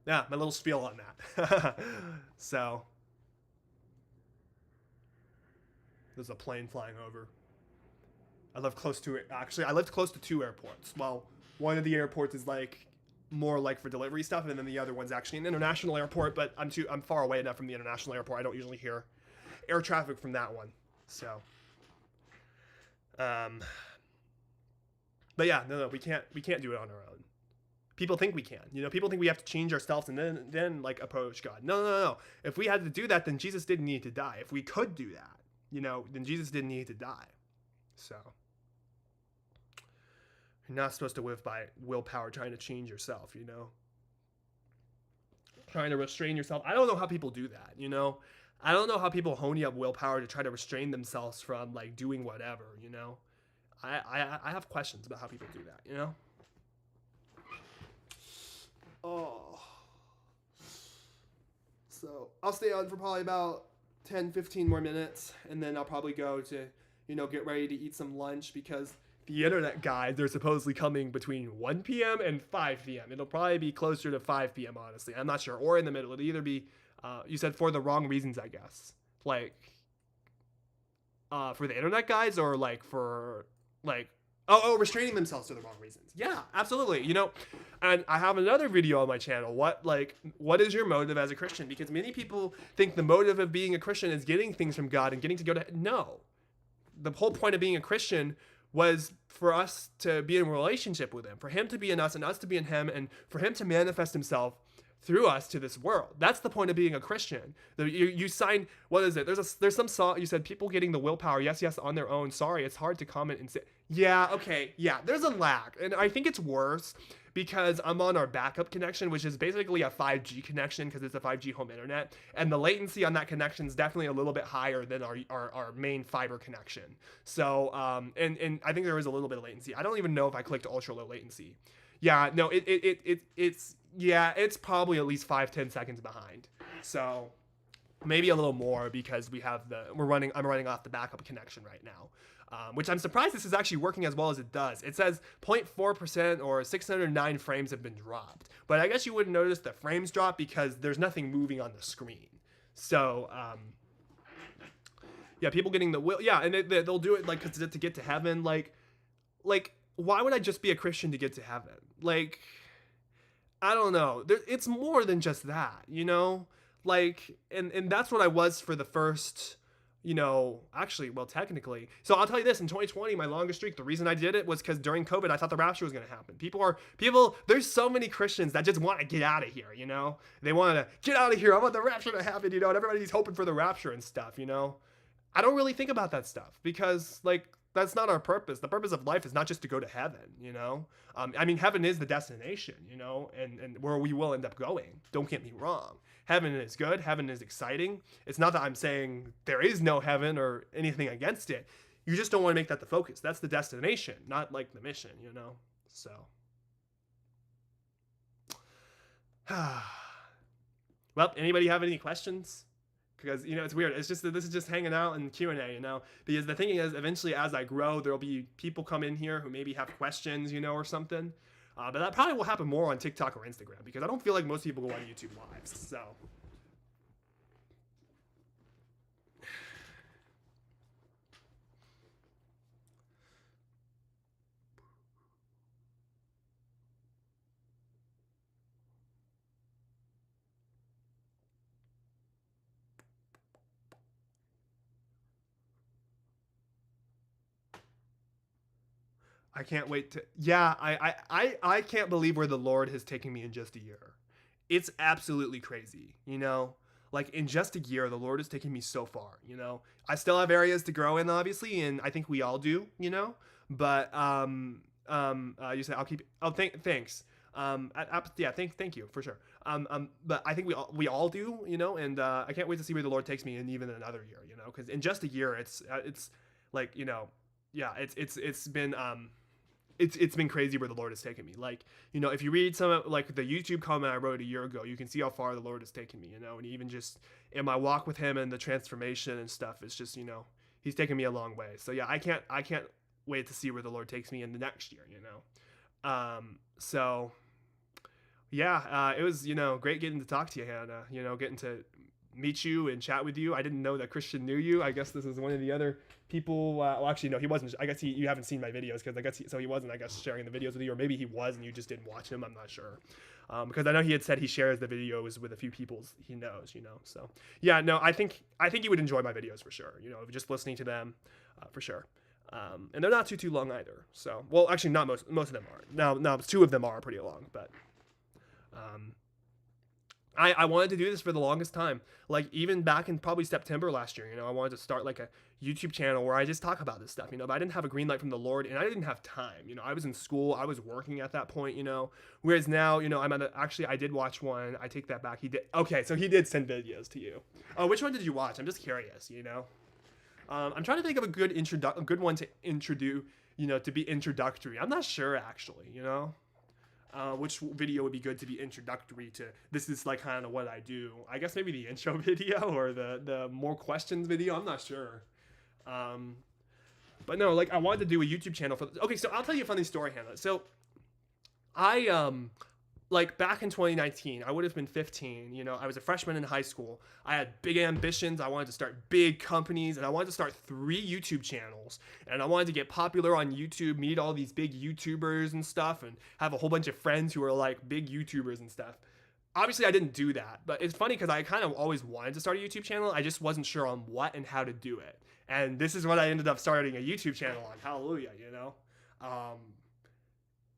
yeah, my little spiel on that. So, there's a plane flying over. I live close to it. Actually, I lived close to 2 airports. Well, one of the airports is like more like for delivery stuff, and then the other one's actually an international airport. But I'm far away enough from the international airport. I don't usually hear air traffic from that one. So, but yeah, no, we can't do it on our own. People think we can. You know, people think we have to change ourselves and then like approach God. No. If we had to do that, then Jesus didn't need to die. If we could do that, you know, then Jesus didn't need to die. So, you're not supposed to live by willpower trying to change yourself, you know? Trying to restrain yourself. I don't know how people do that, you know? I don't know how people hone up willpower to try to restrain themselves from, like, doing whatever, you know? I have questions about how people do that, you know? Oh. So, I'll stay on for probably about 10, 15 more minutes, and then I'll probably go to, you know, get ready to eat some lunch because the internet guys, they're supposedly coming between 1 p.m. and 5 p.m. It'll probably be closer to 5 p.m., honestly. I'm not sure. Or in the middle. It'll either be, you said for the wrong reasons, I guess. Like, for the internet guys or, like, for, like, restraining themselves for the wrong reasons. Yeah, absolutely. You know, and I have another video on my channel. What is your motive as a Christian? Because many people think the motive of being a Christian is getting things from God and getting to go to no. The whole point of being a Christian was for us to be in a relationship with him, for him to be in us and us to be in him, and for him to manifest himself through us to this world. That's the point of being a Christian. You sign, what is it? There's some song, you said people getting the willpower, yes, on their own. Sorry, it's hard to comment and say, yeah, okay, yeah, there's a lag. And I think it's worse because I'm on our backup connection, which is basically a 5G connection because it's a 5G home internet. And the latency on that connection is definitely a little bit higher than our main fiber connection. So, and I think there is a little bit of latency. I don't even know if I clicked ultra low latency. Yeah, no, it's probably at least 5-10 seconds behind. So maybe a little more because I'm running off the backup connection right now. Which I'm surprised this is actually working as well as it does. It says 0.4% or 609 frames have been dropped. But I guess you wouldn't notice the frames drop because there's nothing moving on the screen. So, yeah, people getting the will. Yeah, and they'll do it like to get to heaven. Like, why would I just be a Christian to get to heaven? Like, I don't know. It's more than just that, you know? Like, and that's what I was for the first... You know, actually, well, technically. So I'll tell you this, in 2020, my longest streak, the reason I did it was because during COVID, I thought the rapture was going to happen. There's so many Christians that just want to get out of here, you know? They want to get out of here. I want the rapture to happen, you know? And everybody's hoping for the rapture and stuff, you know? I don't really think about that stuff because, like, that's not our purpose. The purpose of life is not just to go to heaven, you know? I mean, heaven is the destination, you know, and where we will end up going. Don't get me wrong. Heaven is good. Heaven is exciting. It's not that I'm saying there is no heaven or anything against it. You just don't want to make that the focus. That's the destination, not like the mission, you know? So. Well, anybody have any questions? Because, you know, it's weird. It's just that this is just hanging out and Q&A, you know? Because the thing is, eventually, as I grow, there'll be people come in here who maybe have questions, you know, or something. But that probably will happen more on TikTok or Instagram because I don't feel like most people go on YouTube Lives. So. I can't wait to, yeah, I can't believe where the Lord has taken me in just a year. It's absolutely crazy, you know? Like, in just a year, the Lord has taken me so far, you know? I still have areas to grow in, obviously, and I think we all do, you know? But, you say, I'll keep, oh, thanks. Yeah, thank you, for sure. But I think we all do, you know? And, I can't wait to see where the Lord takes me in even another year, you know? Because in just a year, it's like, you know, yeah, it's been crazy where the Lord has taken me. Like, you know, if you read some, like the YouTube comment I wrote a year ago, you can see how far the Lord has taken me, you know, and even just in my walk with him and the transformation and stuff, it's just, you know, he's taken me a long way. So yeah, I can't wait to see where the Lord takes me in the next year, you know? So yeah, it was, you know, great getting to talk to you, Hannah, you know, getting to meet you and chat with you. I didn't know that Christian knew you. I guess this is one of the other people. Well, actually, no, he wasn't. I guess you haven't seen my videos because I guess he wasn't. I guess sharing the videos with you, or maybe he was and you just didn't watch him. I'm not sure. Because I know he had said he shares the videos with a few people he knows. You know, so yeah, no, I think you would enjoy my videos for sure. You know, just listening to them, for sure. And they're not too long either. So, well, actually, not most of them are. Now, two of them are pretty long, but. I wanted to do this for the longest time. Like, even back in probably September last year, you know, I wanted to start like a YouTube channel where I just talk about this stuff, you know, but I didn't have a green light from the Lord and I didn't have time. You know, I was in school, I was working at that point, you know, whereas now, you know, actually, I did watch one. I take that back. Okay, so he did send videos to you. Oh, which one did you watch? I'm just curious, you know. I'm trying to think of a good one to introduce, you know, to be introductory. I'm not sure, actually, you know. Which video would be good to be introductory to this is like kind of what I do. I guess maybe the intro video or the more questions video. I'm not sure. But no, like I wanted to do a YouTube channel for. Okay, so I'll tell you a funny story, Hannah. So I like back in 2019, I would have been 15. You know, I was a freshman in high school. I had big ambitions. I wanted to start big companies, and I wanted to start 3 YouTube channels. And I wanted to get popular on YouTube, meet all these big YouTubers and stuff, and have a whole bunch of friends who are like big YouTubers and stuff. Obviously, I didn't do that, but it's funny because I kind of always wanted to start a YouTube channel. I just wasn't sure on what and how to do it. And this is what I ended up starting a YouTube channel on. Hallelujah, you know? Um,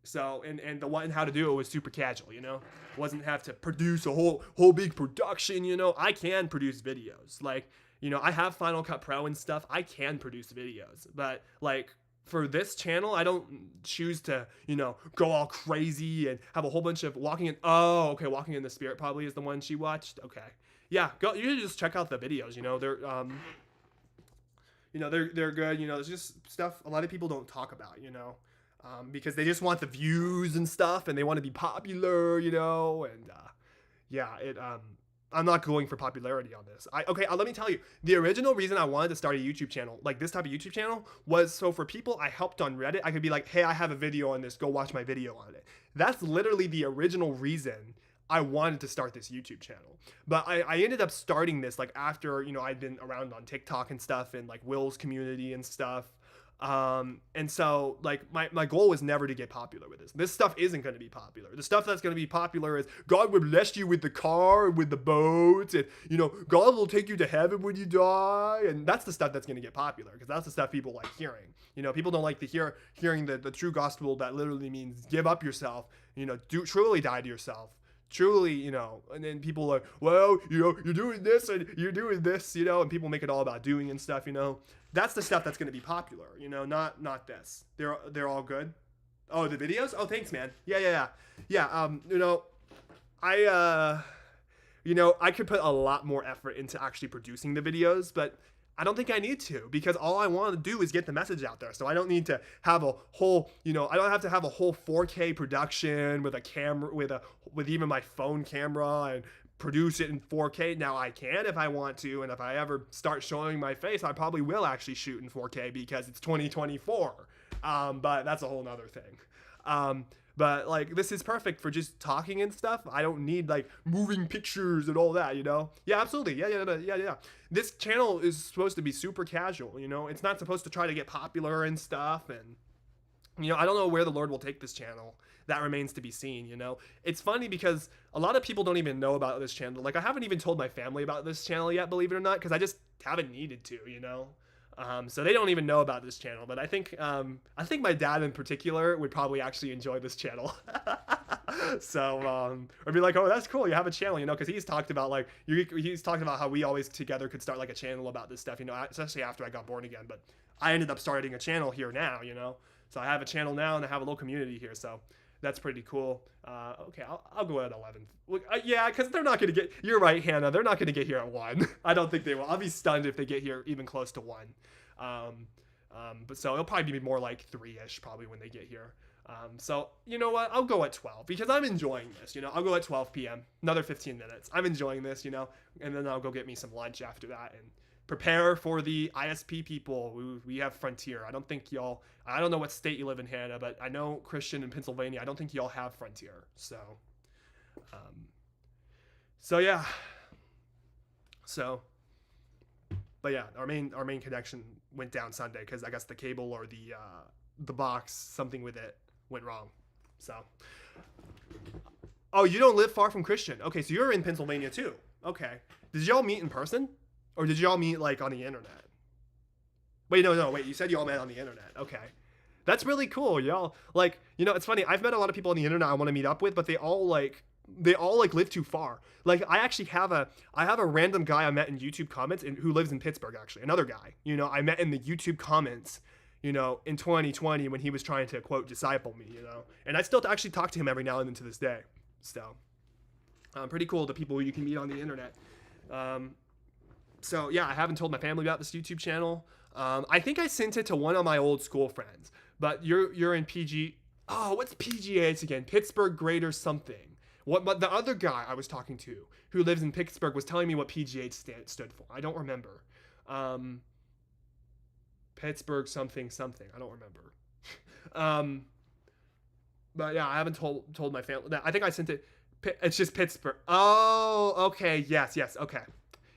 so and the what and how to do it was super casual, you know. Wasn't have to produce a whole big production, you know. I can produce videos, like, you know, I have Final Cut Pro and stuff. I can produce videos, but like for this channel, I don't choose to, you know, go all crazy and have a whole bunch of walking in. Oh, okay, Walking in the Spirit probably is the one she watched. Okay, yeah, go. You just check out the videos. You know, they're good. You know, there's just stuff a lot of people don't talk about. You know, because they just want the views and stuff, and they want to be popular, you know, and yeah, I'm not going for popularity on this. Let me tell you, the original reason I wanted to start a YouTube channel, like this type of YouTube channel, was so for people I helped on Reddit, I could be like, hey, I have a video on this, go watch my video on it. That's literally the original reason I wanted to start this YouTube channel. But I ended up starting this like after, you know, I'd been around on TikTok and stuff, and like Will's community and stuff. And so like my goal was never to get popular with this. This stuff isn't going to be popular. The stuff that's going to be popular is God will bless you with the car, with the boat, and, you know, God will take you to heaven when you die. And that's the stuff that's going to get popular, because that's the stuff people like hearing. You know, people don't like to hearing the true gospel that literally means give up yourself, you know, truly die to yourself. Truly, you know, and then people are like, well, you know, you're doing this and you're doing this, you know, and people make it all about doing and stuff, you know. That's the stuff that's going to be popular, you know, not this. They're all good. Oh, the videos? Oh, thanks, man. Yeah. You know, I could put a lot more effort into actually producing the videos, but I don't think I need to, because all I want to do is get the message out there. So I don't need to have a whole, you know, I don't have to have a whole 4K production with a camera, with even my phone camera, and produce it in 4K. Now I can if I want to, and if I ever start showing my face, I probably will actually shoot in 4K because it's 2024. But that's a whole nother thing. But like, this is perfect for just talking and stuff. I don't need like moving pictures and all that, you know? Yeah, absolutely. Yeah. This channel is supposed to be super casual, you know? It's not supposed to try to get popular and stuff. And, you know, I don't know where the Lord will take this channel. That remains to be seen, you know? It's funny because a lot of people don't even know about this channel. Like, I haven't even told my family about this channel yet, believe it or not, because I just haven't needed to, you know? So they don't even know about this channel, but I think my dad in particular would probably actually enjoy this channel. So, or be like, oh, that's cool, you have a channel, you know, because he's talked about like, he's talked about how we always together could start like a channel about this stuff, you know, especially after I got born again. But I ended up starting a channel here now, you know, so I have a channel now and I have a little community here, so that's pretty cool. Okay, I'll go at 11. Yeah, because they're not going to get... You're right, Hannah. They're not going to get here at 1. I don't think they will. I'll be stunned if they get here even close to 1. But so it'll probably be more like 3-ish probably when they get here. So, you know what? I'll go at 12 because I'm enjoying this, you know. I'll go at 12 p.m. Another 15 minutes. I'm enjoying this, you know. And then I'll go get me some lunch after that and prepare for the ISP people. We have Frontier. I don't know what state you live in, Hannah, but I know Christian in Pennsylvania. I don't think y'all have Frontier. So yeah. But yeah, our main connection went down Sunday because I guess the cable or the box, something with it went wrong. So, oh, you don't live far from Christian. Okay, so you're in Pennsylvania too. Okay, did y'all meet in person? Or did y'all meet like on the internet? Wait, no. You said y'all met on the internet. Okay. That's really cool. Y'all like, you know, it's funny. I've met a lot of people on the internet I want to meet up with, but they all live too far. Like I actually have a random guy I met in YouTube comments who lives in Pittsburgh, actually. Another guy, you know, I met in the YouTube comments, you know, in 2020 when he was trying to quote disciple me, you know. And I still actually talk to him every now and then to this day. So, pretty cool, the people you can meet on the internet. So yeah, I haven't told my family about this YouTube channel. I think I sent it to one of my old school friends, but you're in PG. Oh, what's PGH again? Pittsburgh Greater something. But the other guy I was talking to who lives in Pittsburgh was telling me what PGH stood for. I don't remember. Pittsburgh something. I don't remember. But yeah, I haven't told my family that. I think I sent it. It's just Pittsburgh. Oh, okay. Yes, yes. Okay.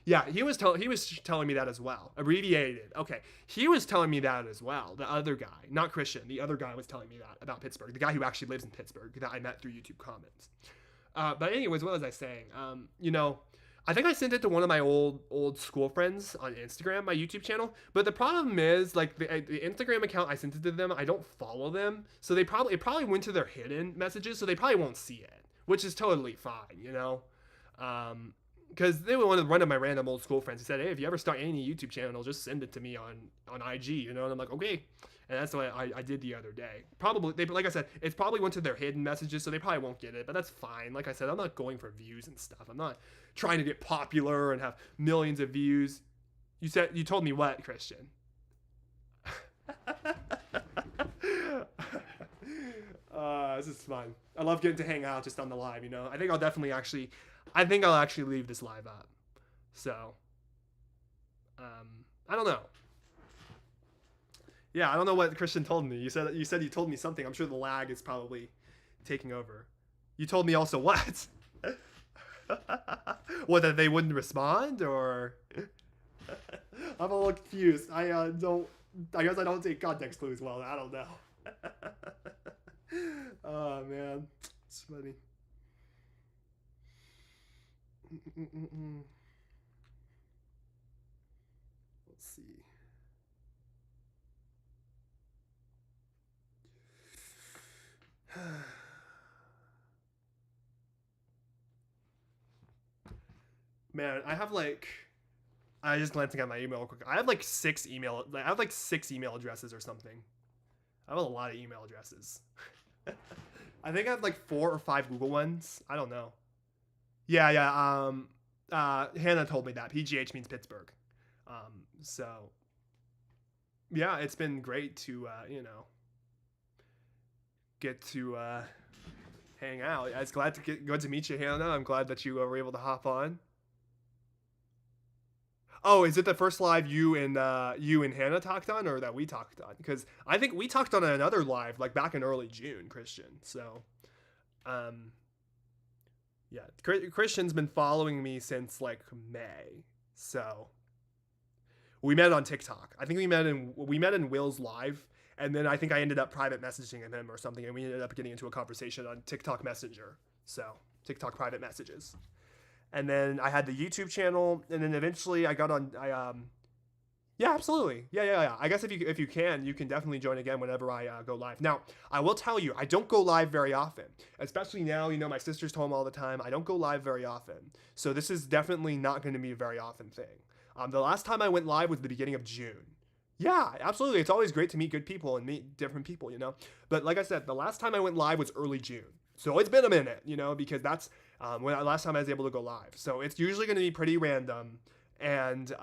Yeah, he was telling me that as well. Abbreviated. Okay, he was telling me that as well. The other guy, not Christian, the other guy was telling me that about Pittsburgh. The guy who actually lives in Pittsburgh that I met through YouTube comments. But anyways, what was I saying? You know, I think I sent it to one of my old school friends on Instagram, my YouTube channel. But the problem is, like the Instagram account I sent it to them, I don't follow them, so it probably went to their hidden messages, so they probably won't see it, which is totally fine, you know. Because they were one of my random old school friends who said, "Hey, if you ever start any YouTube channel, just send it to me on IG," you know. And I'm like, okay. And that's what I did the other day. Probably like I said, it's probably went to their hidden messages, so they probably won't get it. But that's fine. Like I said, I'm not going for views and stuff. I'm not trying to get popular and have millions of views. You told me what, Christian? This is fun. I love getting to hang out just on the live. You know, I think I'll actually leave this live up. So, I don't know. Yeah, I don't know what Christian told me. You said you told me something. I'm sure the lag is probably taking over. You told me also what? What, that they wouldn't respond, or? I'm a little confused. I guess I don't take context clues well. I don't know. Oh man, it's funny. Let's see. Man, I just glancing at my email real quick. I have like six email addresses or something. I have a lot of email addresses. I think I have like 4 or 5 Google ones. I don't know. Yeah. Hannah told me that PGH means Pittsburgh. So yeah, it's been great to get to hang out. I was glad to meet you, Hannah. I'm glad that you were able to hop on. Oh, is it the first live you and Hannah talked on, or that we talked on? Because I think we talked on another live like back in early June, Christian. So, yeah, Christian's been following me since like May. So we met on TikTok. I think we met in Will's live, and then I think I ended up private messaging him or something, and we ended up getting into a conversation on TikTok Messenger. So TikTok private messages. And then I had the YouTube channel, and then eventually I got on. Yeah, absolutely. Yeah. I guess if you can definitely join again whenever I go live. Now, I will tell you, I don't go live very often, especially now. You know, my sister's home all the time. I don't go live very often, so this is definitely not going to be a very often thing. The last time I went live was the beginning of June. Yeah, absolutely. It's always great to meet good people and meet different people, you know. But like I said, the last time I went live was early June. So it's been a minute, you know, because that's last time I was able to go live. So it's usually going to be pretty random, and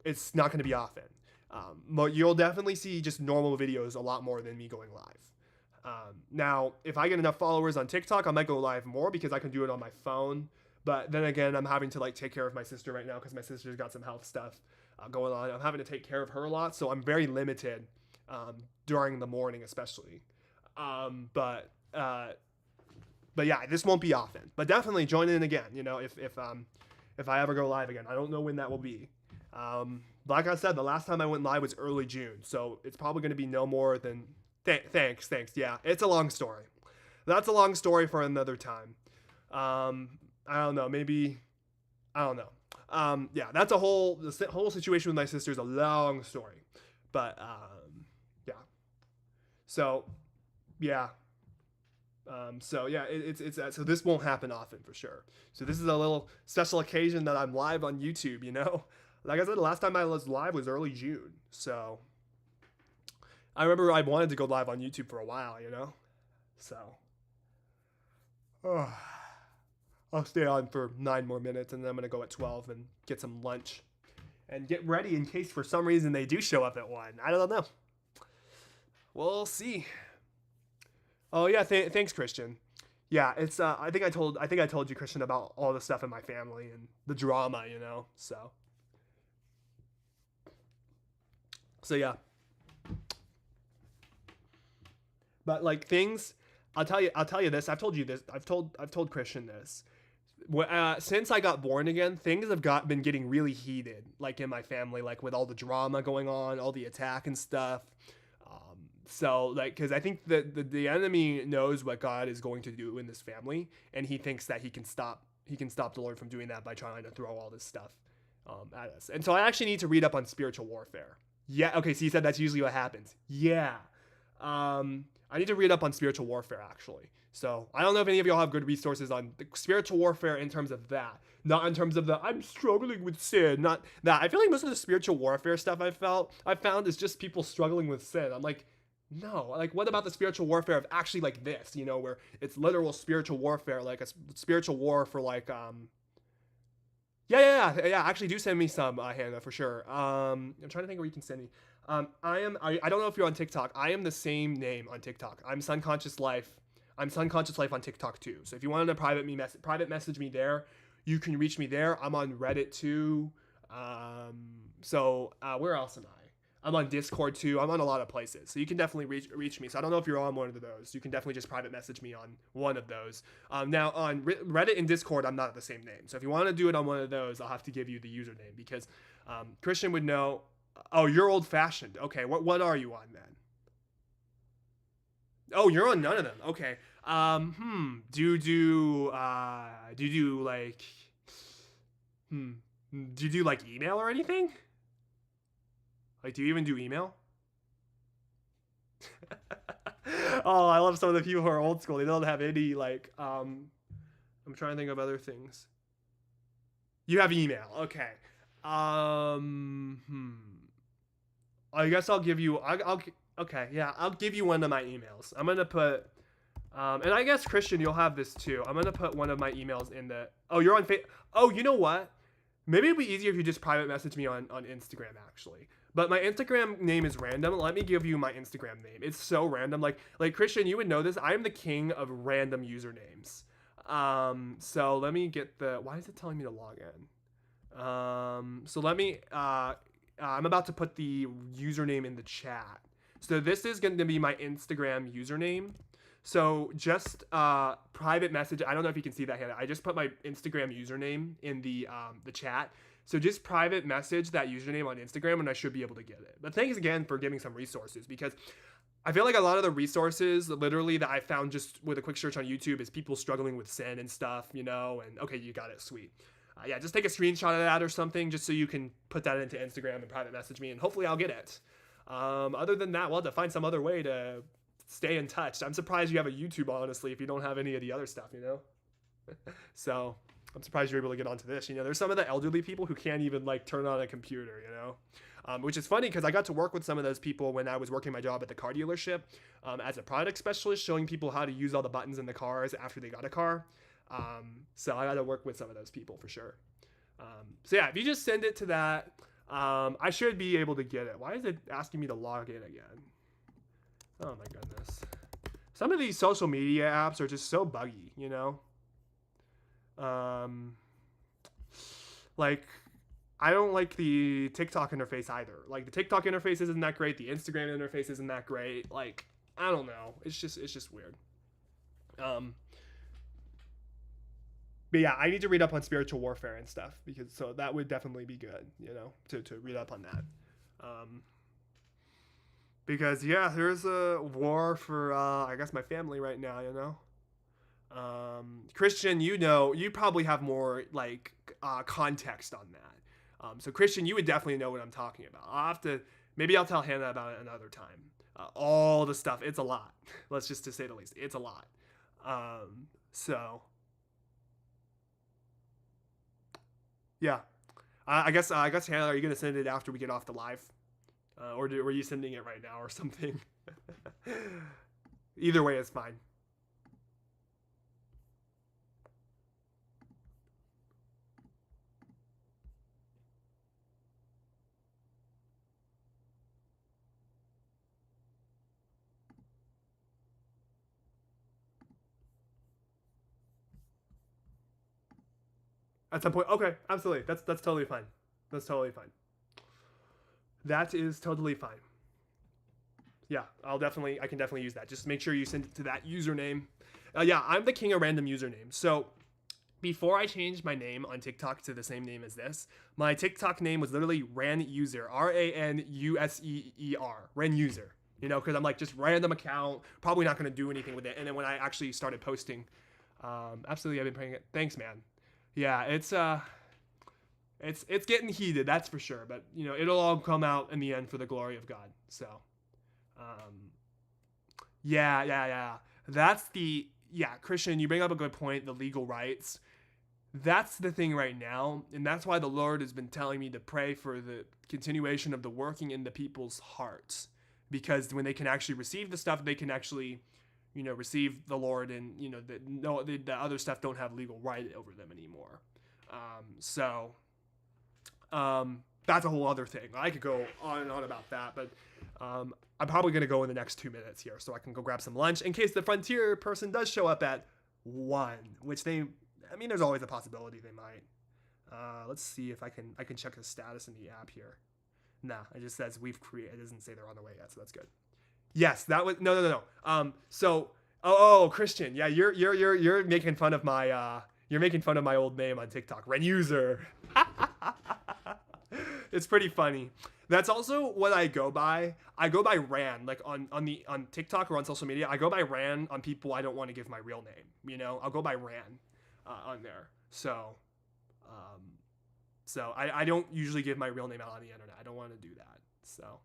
it's not going to be often. But you'll definitely see just normal videos a lot more than me going live. Now, if I get enough followers on TikTok, I might go live more because I can do it on my phone. But then again, I'm having to like take care of my sister right now because my sister's got some health stuff going on. I'm having to take care of her a lot, so I'm very limited during the morning, especially. But yeah, this won't be often. But definitely join in again. You know, if I ever go live again, I don't know when that will be. Like I said, the last time I went live was early June, so it's probably going to be no more than. Thanks. Yeah, it's a long story. That's a long story for another time. I don't know. Maybe. I don't know. Yeah, that's the whole situation with my sister is a long story, but yeah. So, yeah. So yeah, so this won't happen often for sure. So this is a little special occasion that I'm live on YouTube. You know, like I said, the last time I was live was early June. So I remember I wanted to go live on YouTube for a while. You know, so. Oh. I'll stay on for 9 more minutes, and then I'm going to go at 12 and get some lunch and get ready in case for some reason they do show up at 1. I don't know. We'll see. Oh yeah, thanks, Christian. Yeah, it's I think I told you, Christian, about all the stuff in my family and the drama, you know. So yeah. But like things I'll tell you this. I've told you this. I've told Christian this. Since I got born again, things have been getting really heated, like in my family, like with all the drama going on, all the attack and stuff. So like, because I think that the enemy knows what God is going to do in this family, and he thinks that he can stop the Lord from doing that by trying to throw all this stuff at us. And so I actually need to read up on spiritual warfare. Yeah. Okay. So you said that's usually what happens. Yeah. I need to read up on spiritual warfare actually. So I don't know if any of y'all have good resources on the spiritual warfare in terms of that, not in terms of the I'm struggling with sin, not that. I feel like most of the spiritual warfare stuff I found is just people struggling with sin. I'm like, no, like what about the spiritual warfare of actually like this, you know, where it's literal spiritual warfare, like a spiritual war for like yeah. Actually, do send me some, Hannah, for sure. I'm trying to think where you can send me. I don't know if you're on TikTok. I am the same name on TikTok. I'm Sunconscious Life. I'm Sunconscious Life on TikTok too. So if you wanted to private message me there, you can reach me there. I'm on Reddit too. Where else am I? I'm on Discord too. I'm on a lot of places. So you can definitely reach me. So I don't know if you're on one of those. You can definitely just private message me on one of those. Now on Reddit and Discord, I'm not the same name. So if you want to do it on one of those, I'll have to give you the username because Christian would know. Oh, you're old fashioned. Okay. What are you on then? Oh, you're on none of them. Okay. Do you do like do you do like email or anything? Like, do you even do email? Oh, I love some of the people who are old school. They don't have any like I'm trying to think of other things. You have email. Okay. I guess I'll give you okay, yeah, I'll give you one of my emails. I'm going to put and I guess Christian, you'll have this too. I'm going to put one of my emails in the Oh, you're on Oh, you know what? Maybe it'd be easier if you just private message me on Instagram actually. But my Instagram name is random. Let me give you my Instagram name. It's so random. Like Christian, you would know this. I am the king of random usernames. So let me get why is it telling me to log in? So let me I'm about to put the username in the chat. So this is going to be my Instagram username. So just private message. I don't know if you can see that, Hannah. I just put my Instagram username in the chat. So just private message that username on Instagram and I should be able to get it. But thanks again for giving some resources because I feel like a lot of the resources literally that I found just with a quick search on YouTube is people struggling with sin and stuff, you know, and okay, you got it. Sweet. Yeah, just take a screenshot of that or something just so you can put that into Instagram and private message me and hopefully I'll get it. Other than that, we'll have to find some other way to stay in touch. I'm surprised you have a YouTube, honestly, if you don't have any of the other stuff, you know? So I'm surprised you're able to get onto this. You know, there's some of the elderly people who can't even like turn on a computer, you know? Which is funny because I got to work with some of those people when I was working my job at the car dealership as a product specialist, showing people how to use all the buttons in the cars after they got a car. So I got to work with some of those people for sure. So yeah, if you just send it to that, I should be able to get it. Why is it asking me to log in again? Oh my goodness. Some of these social media apps are just so buggy, you know? Like, I don't like the TikTok interface either. Like, the TikTok interface isn't that great. The Instagram interface isn't that great. Like, I don't know. It's just weird. But yeah, I need to read up on spiritual warfare and stuff because so that would definitely be good, you know, to read up on that. Because yeah, there's a war for I guess my family right now, you know. Christian, you know, you probably have more like context on that. So Christian, you would definitely know what I'm talking about. Maybe I'll tell Hannah about it another time. All the stuff, it's a lot. Let's just to say the least, it's a lot. So yeah, I guess Hannah, are you gonna send it after we get off the live, or were you sending it right now or something? Either way, it's fine. At some point, okay, absolutely. That's totally fine. That's totally fine. That is totally fine. Yeah, I can definitely use that. Just make sure you send it to that username. Yeah, I'm the king of random username. So before I changed my name on TikTok to the same name as this, my TikTok name was literally Ran User, RANUSEER, Ran User. You know, because I'm like just random account, probably not going to do anything with it. And then when I actually started posting, absolutely, I've been praying it. Thanks, man. Yeah, it's getting heated, that's for sure. But you know, it'll all come out in the end for the glory of God. So, yeah. That's Christian. You bring up a good point. The legal rights. That's the thing right now, and that's why the Lord has been telling me to pray for the continuation of the working in the people's hearts, because when they can actually receive the stuff, they can actually, you know, receive the Lord, and you know, the other stuff don't have legal right over them anymore. That's a whole other thing. I could go on and on about that, but I'm probably going to go in the next 2 minutes here so I can go grab some lunch in case the Frontier person does show up at 1, which there's always a possibility they might. Let's see if I can check the status in the app here. Nah, it just says we've created. It doesn't say they're on the way yet, so that's good. Yes, that was no. Christian, yeah, you're making fun of my old name on TikTok, Ren User. It's pretty funny. That's also what I go by. I go by Ran, like on TikTok or on social media. I go by Ran on people I don't want to give my real name. You know, I'll go by Ran on there. So I don't usually give my real name out on the internet. I don't want to do that. So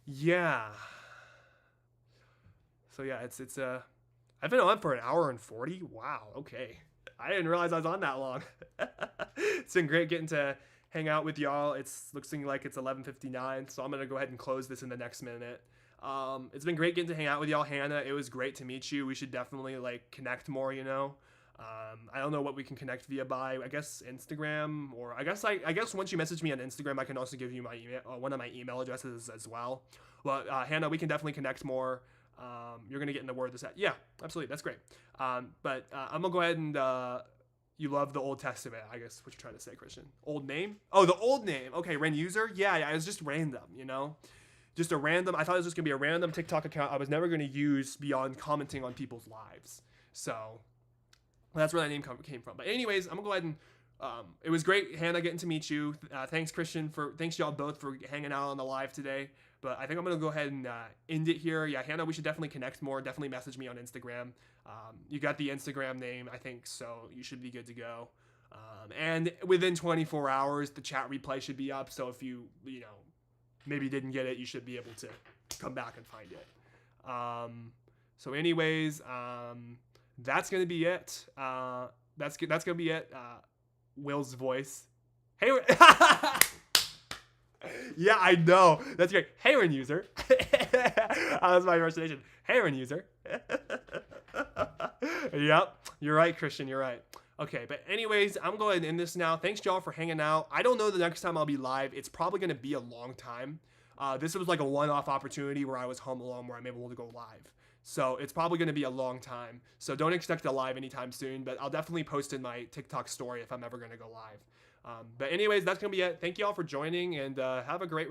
yeah. So yeah, it's I've been on for an hour and 40. Wow. Okay. I didn't realize I was on that long. It's been great getting to hang out with y'all. It's looking like it's 11:59, so I'm gonna go ahead and close this in the next minute. It's been great getting to hang out with y'all, Hannah. It was great to meet you. We should definitely like connect more. You know, I don't know what we can connect via by. I guess Instagram, or I guess once you message me on Instagram, I can also give you my email, one of my email addresses as well. But Hannah, we can definitely connect more. You're gonna get in the word this. Yeah, absolutely. That's great. But I'm gonna go ahead and. You love the Old Testament, I guess what you're trying to say, Christian. Old name? Oh, the old name. Okay, Ren User? Yeah, it was just random, you know? Just a random, I thought it was just going to be a random TikTok account I was never going to use beyond commenting on people's lives. So, that's where that name came from. But anyways, I'm going to go ahead and, it was great, Hannah, getting to meet you. Thanks, Christian, thanks y'all both for hanging out on the live today. But I think I'm going to go ahead and end it here. Yeah, Hannah, we should definitely connect more. Definitely message me on Instagram. You got the Instagram name, I think, so you should be good to go. And within 24 hours, the chat replay should be up. So if you maybe didn't get it, you should be able to come back and find it. So anyways, that's going to be it. That's going to be it. Will's voice. Hey, yeah, I know. That's great. Hey, Ren User. That was my impersonation. Hey, Ren User. Yep, you're right, Christian. You're right. Okay, but anyways, I'm going to end this now. Thanks, y'all, for hanging out. I don't know the next time I'll be live. It's probably going to be a long time. This was like a one-off opportunity where I was home alone, where I'm able to go live. So it's probably going to be a long time. So don't expect a live anytime soon, but I'll definitely post in my TikTok story if I'm ever going to go live. But anyways, that's going to be it. Thank you all for joining, and have a great